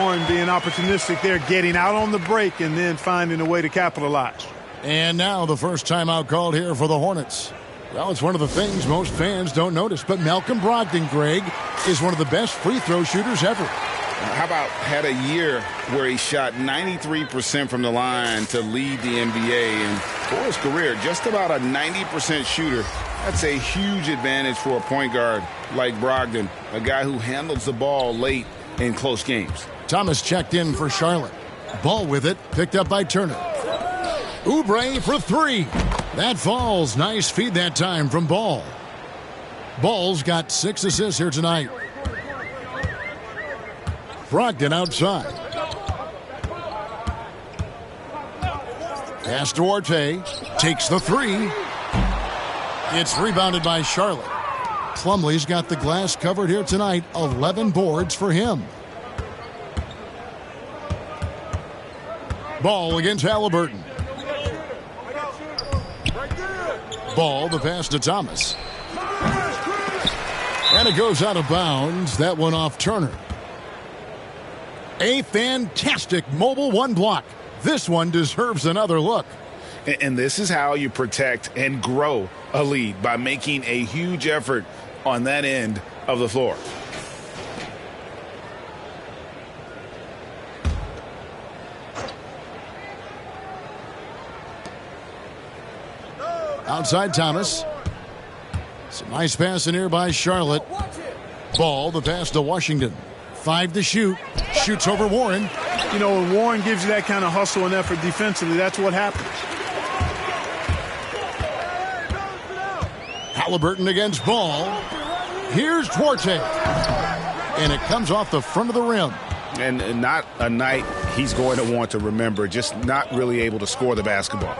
Warren being opportunistic there, getting out on the break and then finding a way to capitalize. And now the first timeout called here for the Hornets. Well, it's one of the things most fans don't notice, but Malcolm Brogdon, Greg, is one of the best free throw shooters ever. How about had a year where he shot 93% from the line to lead the NBA, and for his career, just about a 90% shooter. That's a huge advantage for a point guard like Brogdon, a guy who handles the ball late in close games. Thomas checked in for Charlotte. Ball with it, picked up by Turner. Oubre for 3. That falls. Nice feed that time from Ball. Ball's got 6 assists here tonight. Brogdon outside. Pass to Duarte. Takes the 3. It's rebounded by Charlotte. Plumlee's got the glass covered here tonight. 11 boards for him. Ball against Halliburton. Ball, the pass to Thomas. And it goes out of bounds. That one off Turner. A fantastic mobile 1 block. This one deserves another look. And this is how you protect and grow a lead, by making a huge effort on that end of the floor. Outside Thomas. Some nice pass in here by Charlotte. Ball, the pass to Washington. 5 to shoot. Shoots over Warren. You know, when Warren gives you that kind of hustle and effort defensively, that's what happens. Halliburton against Ball. Here's Duarte. And it comes off the front of the rim. And not a night he's going to want to remember, just not really able to score the basketball.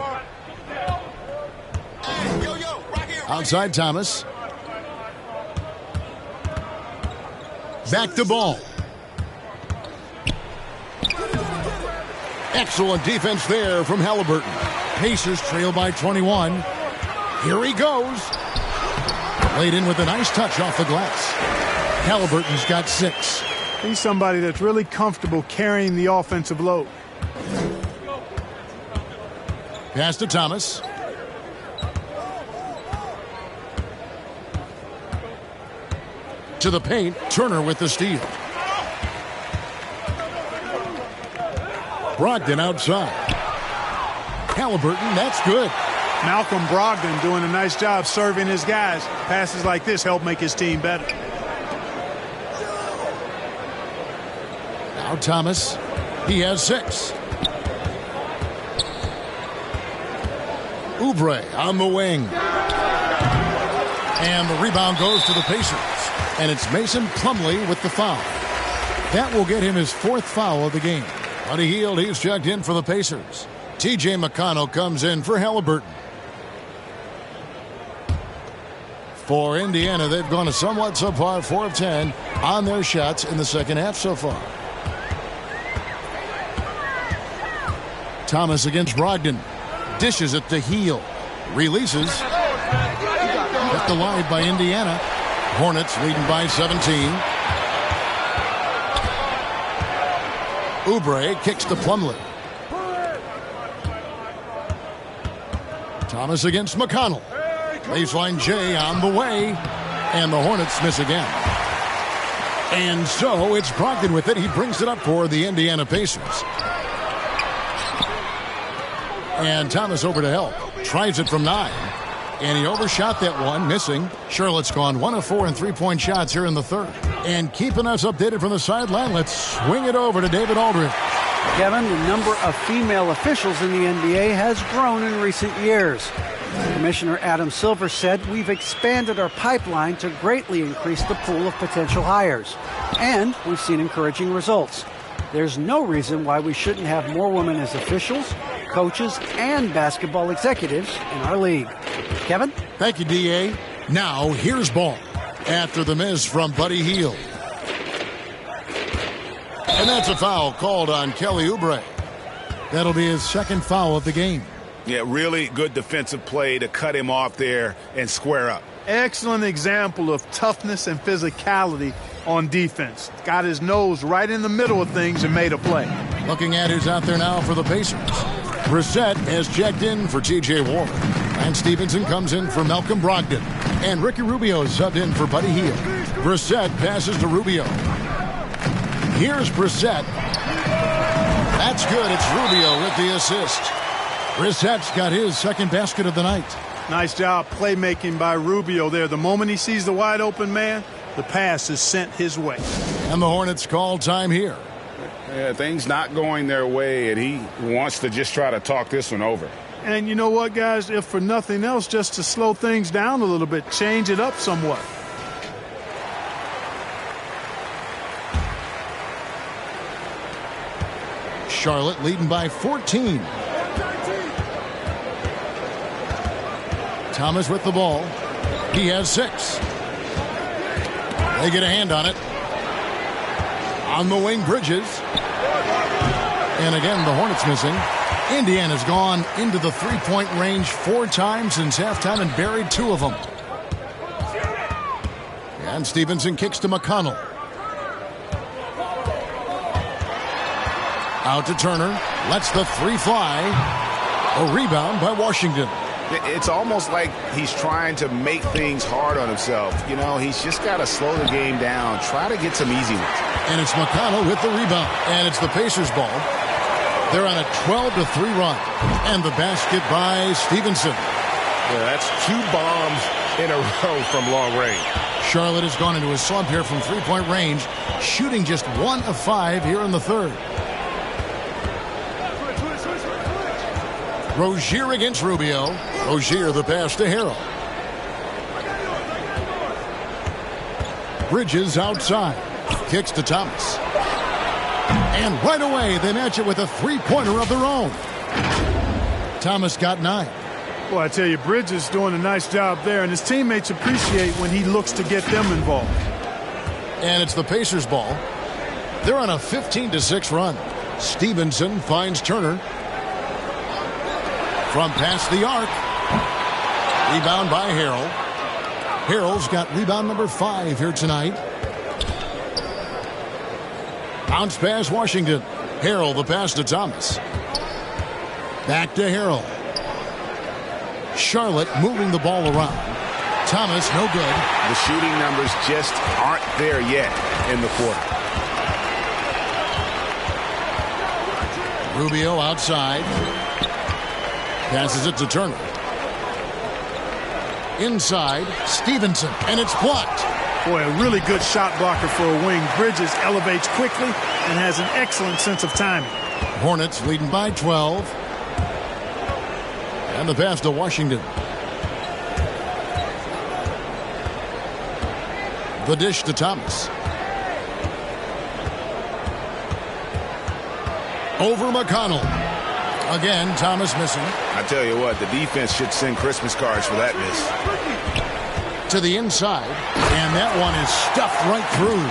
Outside Thomas. Back to Ball. Excellent defense there from Halliburton. Pacers trail by 21. Here he goes. Laid in with a nice touch off the glass. Halliburton's got 6. He's somebody that's really comfortable carrying the offensive load. Pass to Thomas. To the paint, Turner with the steal. Brogdon outside. Halliburton, that's good. Malcolm Brogdon doing a nice job serving his guys. Passes like this help make his team better. Now Thomas. He has 6. Oubre on the wing. And the rebound goes to the Pacers. And it's Mason Plumlee with the foul. That will get him his 4th foul of the game. Buddy Hield, he's checked in for the Pacers. T.J. McConnell comes in for Halliburton. For Indiana, they've gone a somewhat subpar 4 of 10 on their shots in the second half so far. Thomas against Brogdon. Dishes it to Hield. Releases. Kept alive by Indiana. Hornets leading by 17. Oubre kicks to Plumlee. Thomas against McConnell. Baseline J on the way. And the Hornets miss again. And so it's Brogdon with it. He brings it up for the Indiana Pacers. And Thomas over to help. Tries it from 9. And he overshot that one, missing. Charlotte's gone 1 of 4 in 3-point shots here in the third. And keeping us updated from the sideline, let's swing it over to David Aldridge. Kevin, the number of female officials in the NBA has grown in recent years. Commissioner Adam Silver said, "We've expanded our pipeline to greatly increase the pool of potential hires. And we've seen encouraging results. There's no reason why we shouldn't have more women as officials, coaches, and basketball executives in our league." Kevin? Thank you, D.A. Now, here's Ball. After the miss from Buddy Hield. And that's a foul called on Kelly Oubre. That'll be his 2nd foul of the game. Yeah, really good defensive play to cut him off there and square up. Excellent example of toughness and physicality on defense. Got his nose right in the middle of things and made a play. Looking at who's out there now for the Pacers. Brissett has checked in for T.J. Warren. And Stevenson comes in for Malcolm Brogdon. And Ricky Rubio subbed in for Buddy Hield. Brissett passes to Rubio. Here's Brissett. That's good. It's Rubio with the assist. Brissett's got his 2nd basket of the night. Nice job playmaking by Rubio there. The moment he sees the wide open man, the pass is sent his way. And the Hornets call time here. Yeah, things not going their way, and he wants to just try to talk this one over. And you know what, guys? If for nothing else, just to slow things down a little bit, change it up somewhat. Charlotte leading by 14. Thomas with the ball. He has 6. They get a hand on it. On the wing, Bridges. And again, the Hornets missing. Indiana's gone into the 3-point range 4 times since halftime and buried 2 of them. And Stevenson kicks to McConnell. Out to Turner. Lets the 3 fly. A rebound by Washington. It's almost like he's trying to make things hard on himself. You know, he's just got to slow the game down. Try to get some easy ones. And it's McConnell with the rebound. And it's the Pacers' ball. They're on a 12-3 run. And the basket by Stevenson. Yeah, that's 2 bombs in a row from long range. Charlotte has gone into a slump here from 3-point range, shooting just 1 of 5 here in the third. Rozier against Rubio. Rozier the pass to Harrell. Bridges outside. Kicks to Thomas. And right away, they match it with a three-pointer of their own. Thomas got 9. Well, I tell you, Bridges doing a nice job there, and his teammates appreciate when he looks to get them involved. And it's the Pacers' ball. They're on a 15-6 run. Stevenson finds Turner. From past the arc. Rebound by Harrell. Harrell's got rebound number 5 here tonight. Bounce pass Washington. Harrell the pass to Thomas. Back to Harrell. Charlotte moving the ball around. Thomas no good. The shooting numbers just aren't there yet in the quarter. Rubio outside. Passes it to Turner. Inside, Stevenson, and it's blocked. Boy, a really good shot blocker for a wing. Bridges elevates quickly and has an excellent sense of timing. Hornets leading by 12. And the pass to Washington. The dish to Thomas. Over McConnell. Again, Thomas missing. I tell you what, the defense should send Christmas cards for that miss. To the inside, and that one is stuffed right through.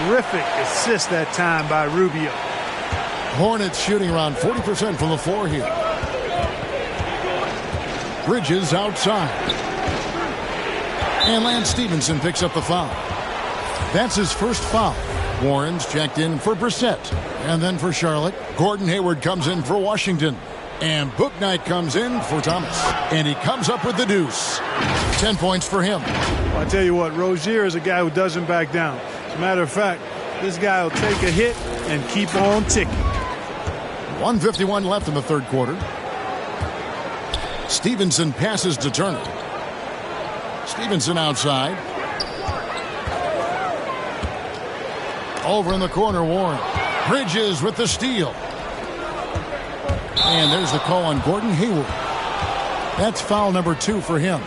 Terrific assist that time by Rubio. Hornets shooting around 40% from the floor here. Bridges outside. And Lance Stevenson picks up the foul. That's his first foul. Warren's checked in for Brissett. And then for Charlotte, Gordon Hayward comes in for Washington. And Bouknight comes in for Thomas. And he comes up with the deuce. 10 points for him. Well, I tell you what, Rozier is a guy who doesn't back down. As a matter of fact, this guy will take a hit and keep on ticking. 1:51 left in the third quarter. Stevenson passes to Turner. Stevenson outside. Over in the corner, Warren. Bridges with the steal. And there's the call on Gordon Hayward. That's foul number 2 for him.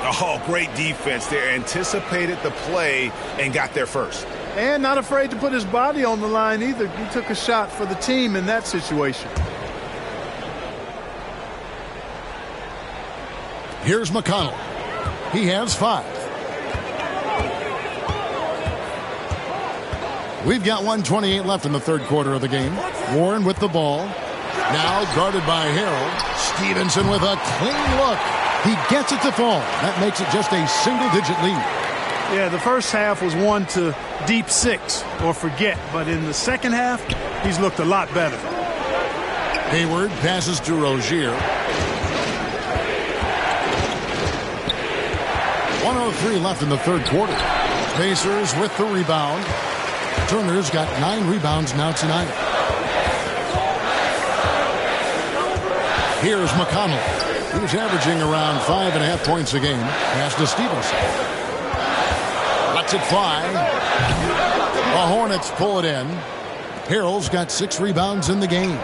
Oh, great defense there. Anticipated the play and got there first. And not afraid to put his body on the line either. He took a shot for the team in that situation. Here's McConnell. He has 5. We've got 1:28 left in the third quarter of the game. Warren with the ball. Now guarded by Harrell. Stevenson with a clean look. He gets it to fall. That makes it just a single-digit lead. Yeah, the first half was one to deep 6 or forget. But in the second half, he's looked a lot better. Hayward passes to Rozier. 1:03 left in the third quarter. Pacers with the rebound. Turner's got 9 rebounds now tonight. Here's McConnell. He's averaging around 5.5 points a game. Pass to Stevenson. Lets it fly. The Hornets pull it in. Harrell's got 6 rebounds in the game.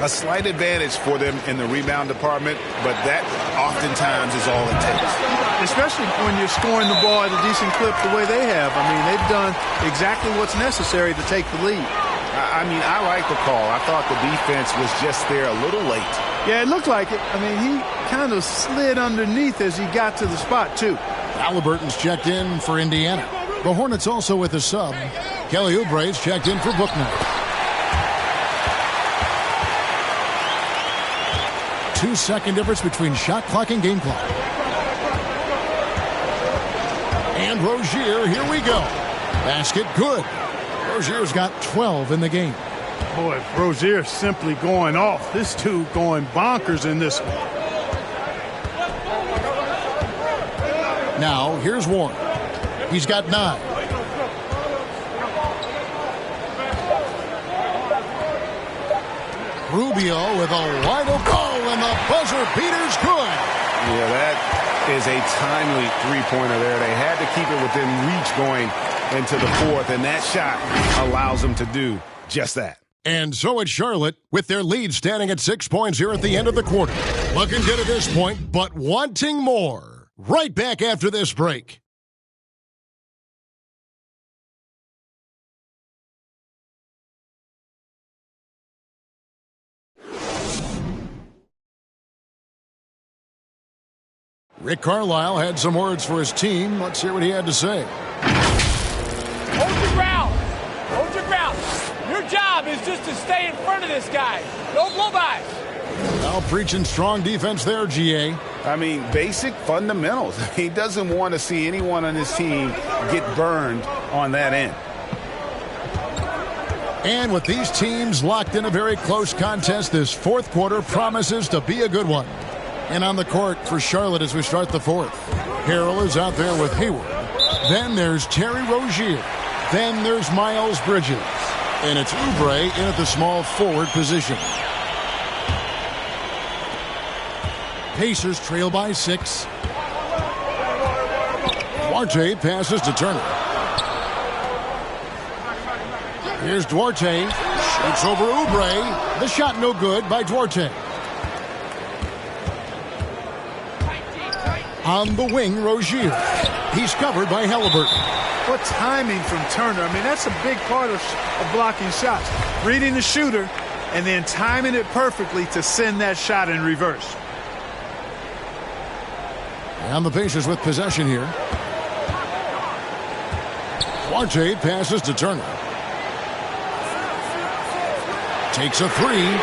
A slight advantage for them in the rebound department, but that oftentimes is all it takes. Especially when you're scoring the ball at a decent clip the way they have. I mean, they've done exactly what's necessary to take the lead. I mean, I like the call. I thought the defense was just there a little late. Yeah, it looked like it. I mean, he kind of slid underneath as he got to the spot, too. Halliburton's checked in for Indiana. The Hornets also with a sub. Kelly Oubre's checked in for Bouknight. 2-second difference between shot clock and game clock. And Rozier, here we go. Basket good. Rozier's got 12 in the game. Boy, Rozier's simply going off. This dude going bonkers in this one. Now, here's Warren. He's got 9. Rubio with a wide open goal, and the buzzer beater's good. Yeah, that is a timely three-pointer there. They had to keep it within reach going into the fourth, and that shot allows them to do just that. And so it's Charlotte with their lead standing at 6 points here at the end of the quarter. Looking good at this point, but wanting more. Right back after this break. Rick Carlisle had some words for his team. Let's hear what he had to say. Hold your ground. Hold your ground. Your job is just to stay in front of this guy. No blow-bys. Now preaching strong defense there, GA. I mean, basic fundamentals. He doesn't want to see anyone on his team get burned on that end. And with these teams locked in a very close contest, this fourth quarter promises to be a good one. And on the court for Charlotte as we start the fourth. Harrell is out there with Hayward. Then there's Terry Rozier. Then there's Miles Bridges. And it's Oubre in at the small forward position. Pacers trail by 6. Duarte passes to Turner. Here's Duarte. Shoots over Oubre. The shot no good by Duarte. On the wing, Rozier. He's covered by Halliburton. What timing from Turner. I mean, that's a big part of blocking shots. Reading the shooter and then timing it perfectly to send that shot in reverse. And the Pacers with possession here. Duarte passes to Turner. Takes a three.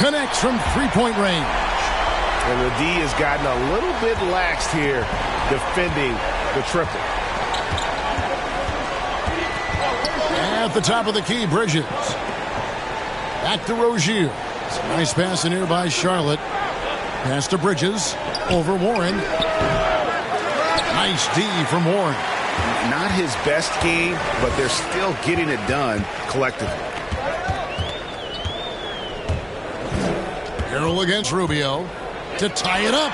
Connects from three-point range. And the D has gotten a little bit laxed here defending the triple. At the top of the key, Bridges. Back to Rozier. Nice pass in here by Charlotte. Pass to Bridges. Over Warren. Nice D from Warren. Not his best game, but they're still getting it done collectively. Harrell against Rubio to tie it up.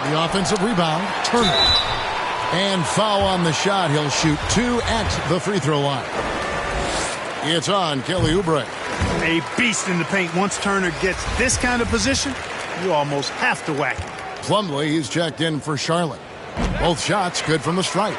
The offensive rebound, Turner. And foul on the shot. He'll shoot 2 at the free throw line. It's on Kelly Oubre. A beast in the paint. Once Turner gets this kind of position, you almost have to whack him. Plumlee is checked in for Charlotte. Both shots good from the stripe.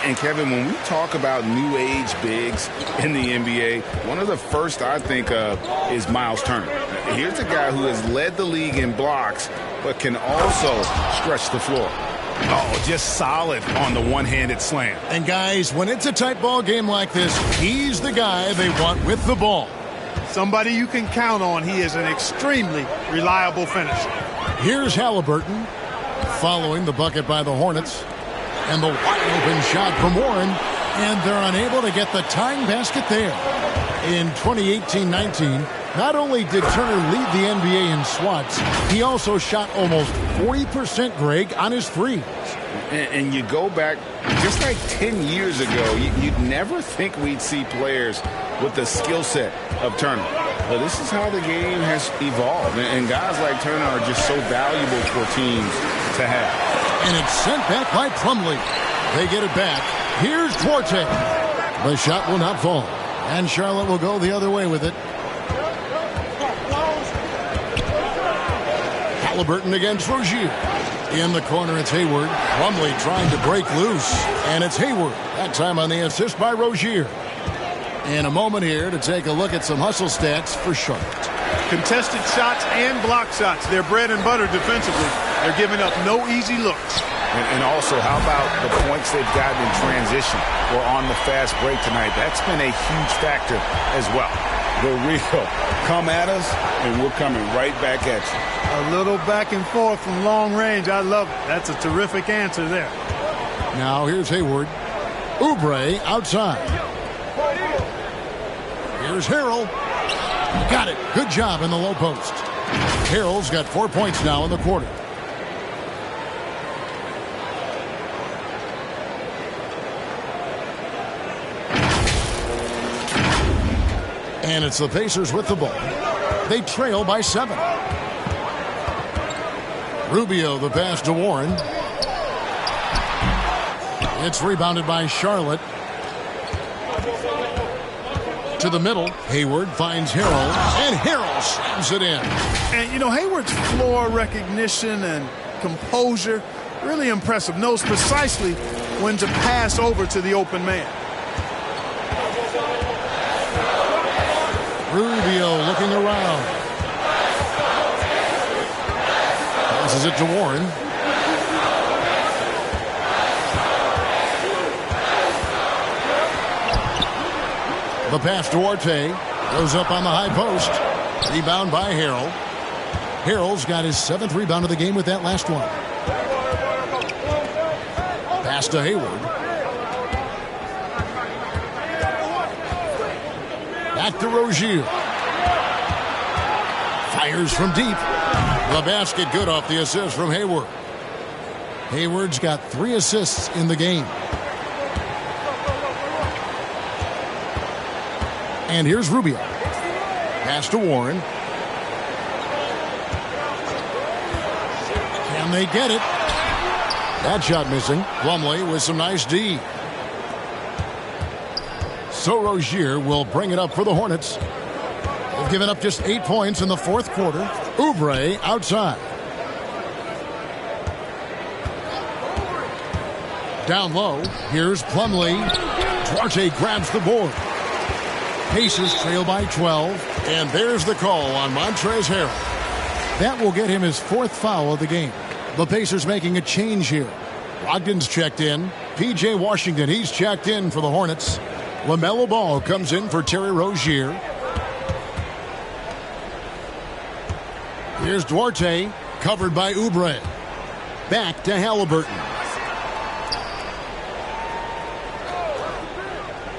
And Kevin, when we talk about new age bigs in the NBA, one of the first I think of is Miles Turner. Here's a guy who has led the league in blocks, but can also stretch the floor. Oh, just solid on the one-handed slam. And guys, when it's a tight ball game like this, he's the guy they want with the ball. Somebody you can count on. He is an extremely reliable finisher. Here's Halliburton following the bucket by the Hornets. And the wide open shot from Warren. And they're unable to get the tying basket there. In 2018-19, not only did Turner lead the NBA in swats, he also shot almost 40%, Greg, on his threes. And you go back just like 10 years ago, you'd never think we'd see players with the skill set of Turner. But this is how the game has evolved. And guys like Turner are just so valuable for teams to have. And it's sent back by Plumlee. They get it back. Here's Duarte. The shot will not fall. And Charlotte will go the other way with it. Halliburton against Rozier. In the corner, it's Hayward. Plumlee trying to break loose. And it's Hayward. That time on the assist by Rozier. In a moment here to take a look at some hustle stats for Charlotte. Contested shots and block shots. They're bread and butter defensively. They're giving up no easy looks. And also, how about the points they've gotten in transition or on the fast break tonight? That's been a huge factor as well. The real come at us, and we're coming right back at you. A little back and forth from long range. I love it. That's a terrific answer there. Now here's Hayward. Oubre outside. Here's Harrell. Got it. Good job in the low post. Harrell's got 4 points now in the quarter. And it's the Pacers with the ball. They trail by 7. Rubio the pass to Warren. It's rebounded by Charlotte. To the middle. Hayward finds Harrell. And Harrell slams it in. And, you know, Hayward's floor recognition and composure, really impressive. Knows precisely when to pass over to the open man. Rubio looking around. Passes it to Warren. The pass to Duarte. Goes up on the high post. Rebound by Harrell. Harrell's got his 7th rebound of the game with that last one. Pass to Hayward. Back to Rozier. Fires from deep. The basket good off the assist from Hayward. Hayward's got 3 assists in the game. And here's Rubio. Pass to Warren. Can they get it? That shot missing. Plumlee with some nice D. So Rozier will bring it up for the Hornets. They've given up just 8 points in the 4th quarter. Oubre outside. Down low. Here's Plumlee. Duarte grabs the board. Pacers trail by 12. And there's the call on Montrezl Harrell. That will get him his 4th foul of the game. The Pacers making a change here. Brogdon's checked in. P.J. Washington, he's checked in for the Hornets. LaMelo Ball comes in for Terry Rozier. Here's Duarte, covered by Oubre. Back to Halliburton.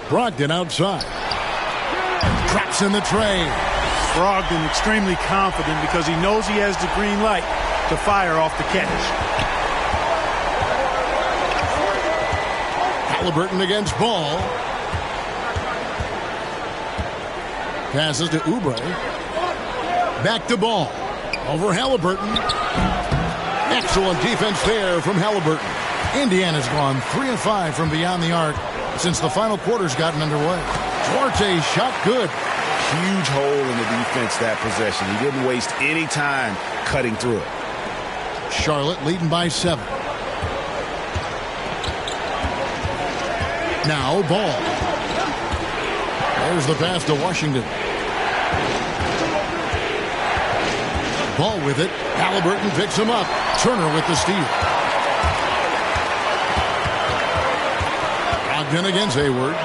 Brogdon outside. Drops in the tray. Brogdon extremely confident because he knows he has the green light to fire off the catch. Halliburton against Ball. Passes to Oubre. Back to Ball. Over Halliburton. Excellent defense there from Halliburton. Indiana's gone 3 of 5 from beyond the arc since the final quarter's gotten underway. Duarte shot good. Huge hole in the defense that possession. He didn't waste any time cutting through it. Charlotte leading by 7. Now Ball. There's the pass to Washington. Ball with it. Halliburton picks him up. Turner with the steal. Brogdon against Hayward.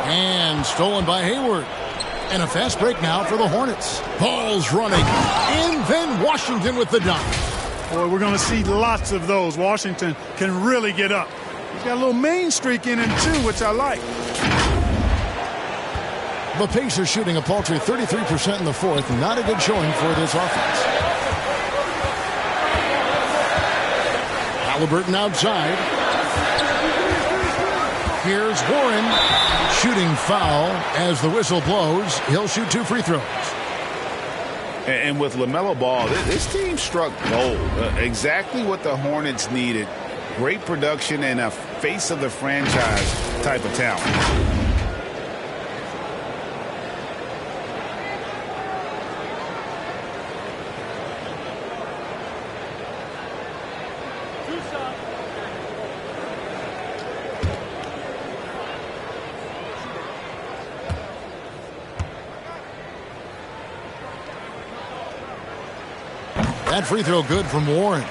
And stolen by Hayward. And a fast break now for the Hornets. Ball's running. And then Washington with the dunk. Boy, we're going to see lots of those. Washington can really get up. He's got a little main streak in him, too, which I like. The Pacers shooting a paltry 33% in the 4th. Not a good showing for this offense. Halliburton outside. Here's Warren. Shooting foul as the whistle blows. He'll shoot 2 free throws. And with LaMelo Ball, this team struck gold. Exactly what the Hornets needed. Great production and a face of the franchise type of talent. That free throw good from Warren.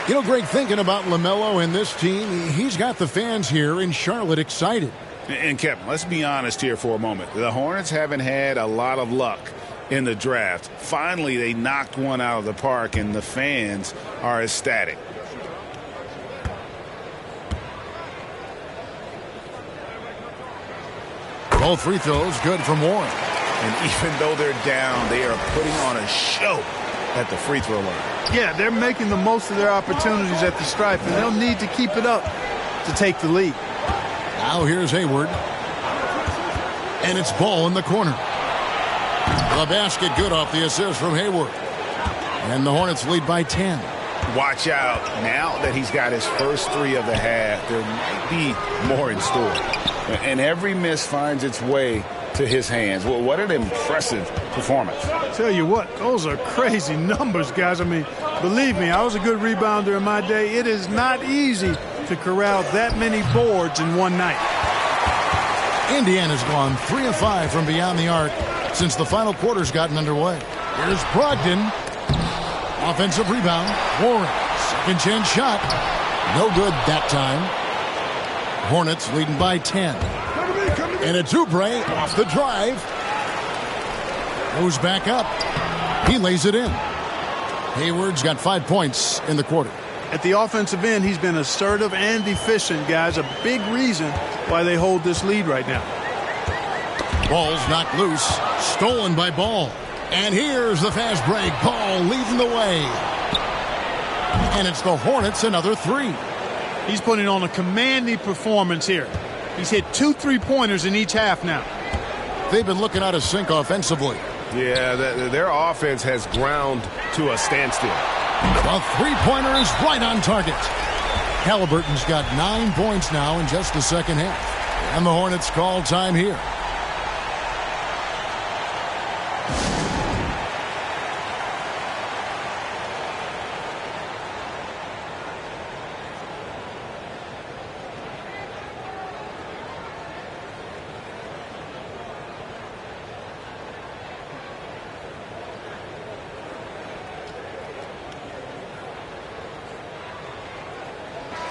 You know, Greg, thinking about LaMelo and this team, he's got the fans here in Charlotte excited. And Kevin, let's be honest here for a moment. The Hornets haven't had a lot of luck in the draft. Finally, they knocked one out of the park, and the fans are ecstatic. Both free throws good from Warren. And even though they're down, they are putting on a show at the free throw line. Yeah, they're making the most of their opportunities at the stripe, and they'll need to keep it up to take the lead. Now here's Hayward. And it's Ball in the corner. The basket good off the assist from Hayward. And the Hornets lead by 10. Watch out. Now that he's got his first 3 of the half, there might be more in store. And every miss finds its way to his hands. Well, what an impressive performance. Tell you what, those are crazy numbers, guys. I mean, believe me, I was a good rebounder in my day. It is not easy to corral that many boards in one night. Indiana's gone 3 of 5 from beyond the arc since the final quarter's gotten underway. Here's Brogdon. Offensive rebound. Warren. Second chance shot. No good that time. Hornets leading by 10. And it's Oubre off the drive. Goes back up. He lays it in. Hayward's got 5 points in the quarter. At the offensive end, he's been assertive and efficient, guys. A big reason why they hold this lead right now. Ball's knocked loose. Stolen by Ball. And here's the fast break. Ball leading the way. And it's the Hornets another 3. He's putting on a commanding performance here. He's hit 2 3-pointers in each half now. They've been looking out of sync offensively. Yeah, their offense has ground to a standstill. The three-pointer is right on target. Halliburton's got 9 points now in just the second half. And the Hornets call time here.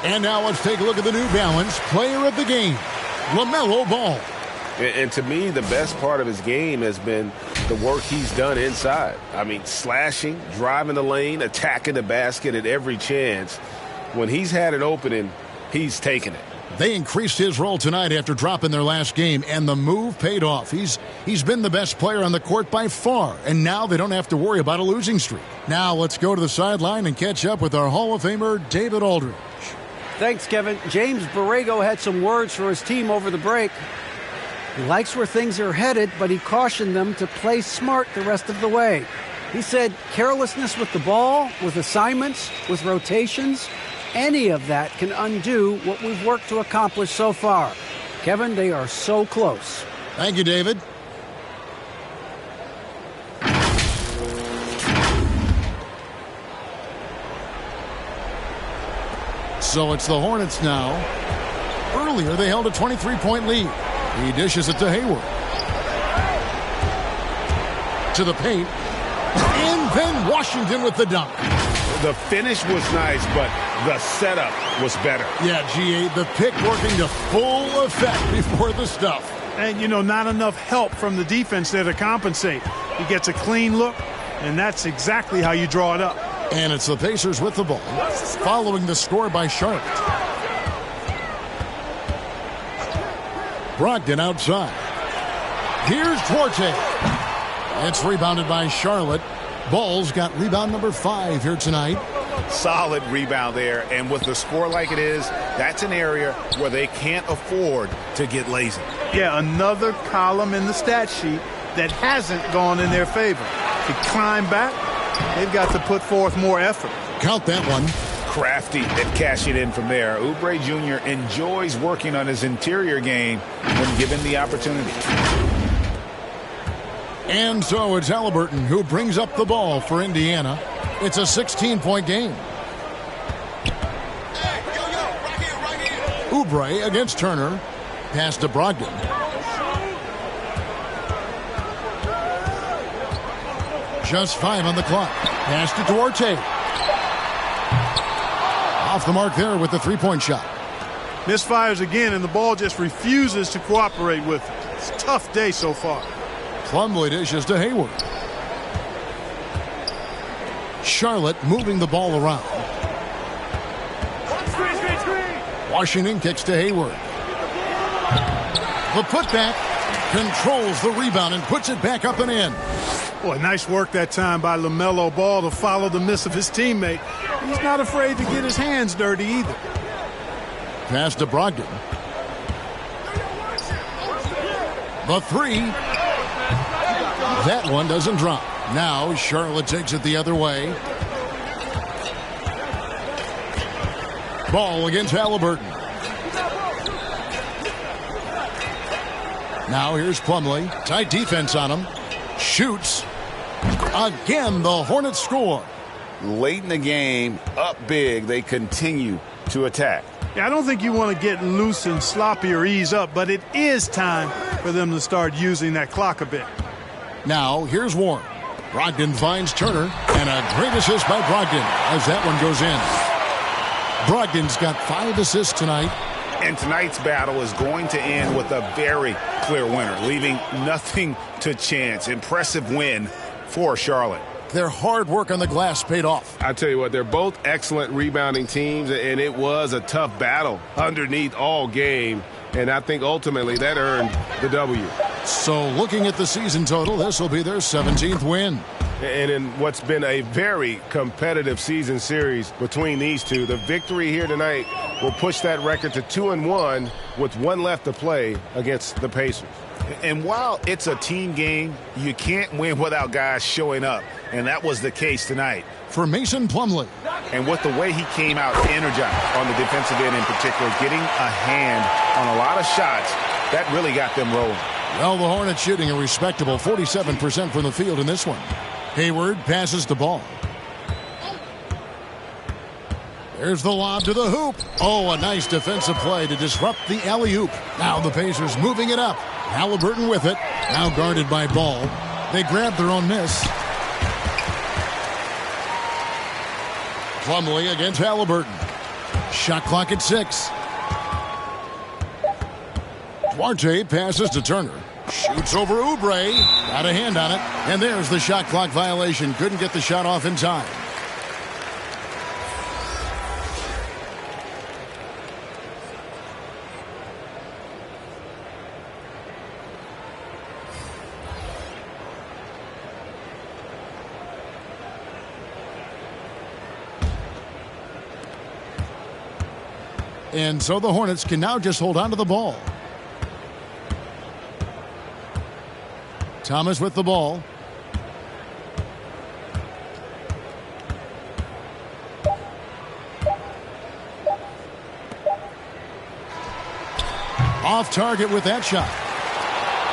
And now let's take a look at the New Balance player of the game, LaMelo Ball. And to me, the best part of his game has been the work he's done inside. I mean, slashing, driving the lane, attacking the basket at every chance. When he's had an opening, he's taken it. They increased his role tonight after dropping their last game, and the move paid off. He's been the best player on the court by far, and now they don't have to worry about a losing streak. Now let's go to the sideline and catch up with our Hall of Famer, David Aldridge. Thanks, Kevin. James Borrego had some words for his team over the break. He likes where things are headed, but he cautioned them to play smart the rest of the way. He said carelessness with the ball, with assignments, with rotations, any of that can undo what we've worked to accomplish so far. Kevin, they are so close. Thank you, David. So it's the Hornets now. Earlier, they held a 23-point lead. He dishes it to Hayward. To the paint. And then Washington with the dunk. The finish was nice, but the setup was better. Yeah, G.A., the pick working to full effect before the stuff. And, you know, not enough help from the defense there to compensate. He gets a clean look, and that's exactly how you draw it up. And it's the Pacers with the ball, following the score by Charlotte. Brogdon outside. Here's Duarte. It's rebounded by Charlotte. Ball's got rebound number 5 here tonight. Solid rebound there, and with the score like it is, that's an area where they can't afford to get lazy. Yeah, another column in the stat sheet that hasn't gone in their favor. To climb back, they've got to put forth more effort. Count that one. Crafty at cashing in from there. Oubre Jr. enjoys working on his interior game when given the opportunity. And so it's Halliburton who brings up the ball for Indiana. It's a 16-point game. Oubre against Turner. Pass to Brogdon. Just 5 on the clock. Pass to Duarte. Off the mark there with the three-point shot. Misfires again, and the ball just refuses to cooperate with it. It's a tough day so far. Plumlee dishes to Hayward. Charlotte moving the ball around. Washington kicks to Hayward. The putback controls the rebound and puts it back up and in. Boy, nice work that time by LaMelo Ball to follow the miss of his teammate. He's not afraid to get his hands dirty either. Pass to Brogdon. The three. That one doesn't drop. Now Charlotte takes it the other way. Ball against Halliburton. Now here's Plumlee. Tight defense on him. Shoots. Again, the Hornets score. Late in the game, up big, they continue to attack. Yeah, I don't think you want to get loose and sloppy or ease up, but it is time for them to start using that clock a bit. Now, here's Warren. Brogdon finds Turner, and a great assist by Brogdon as that one goes in. Brogdon's got 5 assists tonight. And tonight's battle is going to end with a very clear winner, leaving nothing to chance. Impressive win for Charlotte. Their hard work on the glass paid off. I tell you what, they're both excellent rebounding teams, and it was a tough battle underneath all game. And I think ultimately that earned the W. So looking at the season total, this will be their 17th win. And in what's been a very competitive season series between these two, the victory here tonight will push that record to 2-1 with 1 left to play against the Pacers. And while it's a team game, you can't win without guys showing up. And that was the case tonight. For Mason Plumlee. And with the way he came out energized on the defensive end in particular, getting a hand on a lot of shots, that really got them rolling. Well, the Hornets shooting a respectable 47% from the field in this one. Hayward passes the ball. There's the lob to the hoop. Oh, a nice defensive play to disrupt the alley-oop. Now the Pacers moving it up. Halliburton with it. Now guarded by Ball. They grab their own miss. Plumlee against Halliburton. Shot clock at 6. Duarte passes to Turner. Shoots over Oubre. Got a hand on it. And there's the shot clock violation. Couldn't get the shot off in time. And so the Hornets can now just hold on to the ball. Thomas with the ball. Off target with that shot.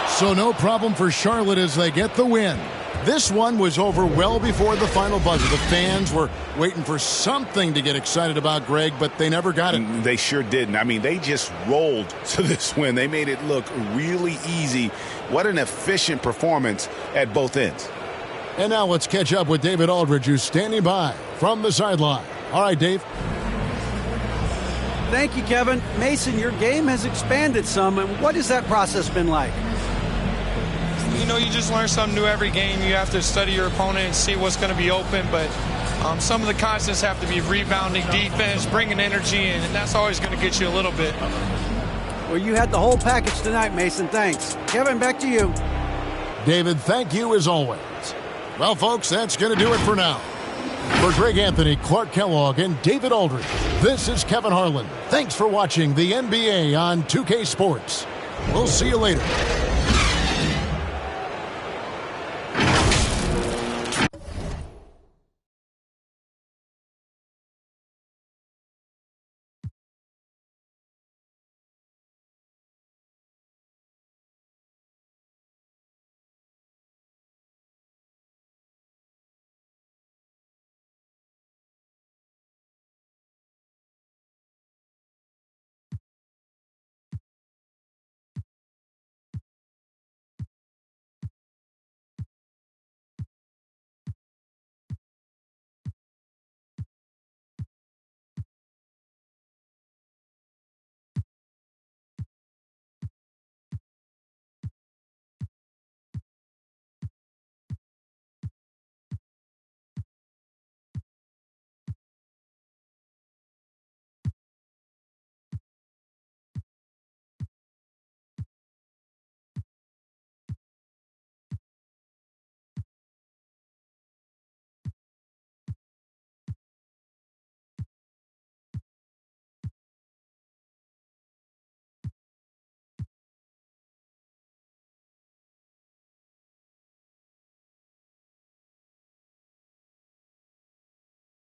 So no problem for Charlotte as they get the win. This one was over well before the final buzzer. The fans were waiting for something to get excited about, Greg, but they never got it. They sure didn't. I mean, they just rolled to this win. They made it look really easy. What an efficient performance at both ends. And now let's catch up with David Aldridge, who's standing by from the sideline. All right, Dave. Thank you, Kevin. Mason, your game has expanded some, and what has that process been like? You know, you just learn something new every game. You have to study your opponent and see what's going to be open, but some of the constants have to be rebounding, defense, bringing energy in, and that's always going to get you a little bit. Well, you had the whole package tonight, Mason. Thanks. Kevin, back to you. David, thank you as always. Well, folks, that's going to do it for now. For Greg Anthony, Clark Kellogg, and David Aldridge, this is Kevin Harlan. Thanks for watching the NBA on 2K Sports. We'll see you later.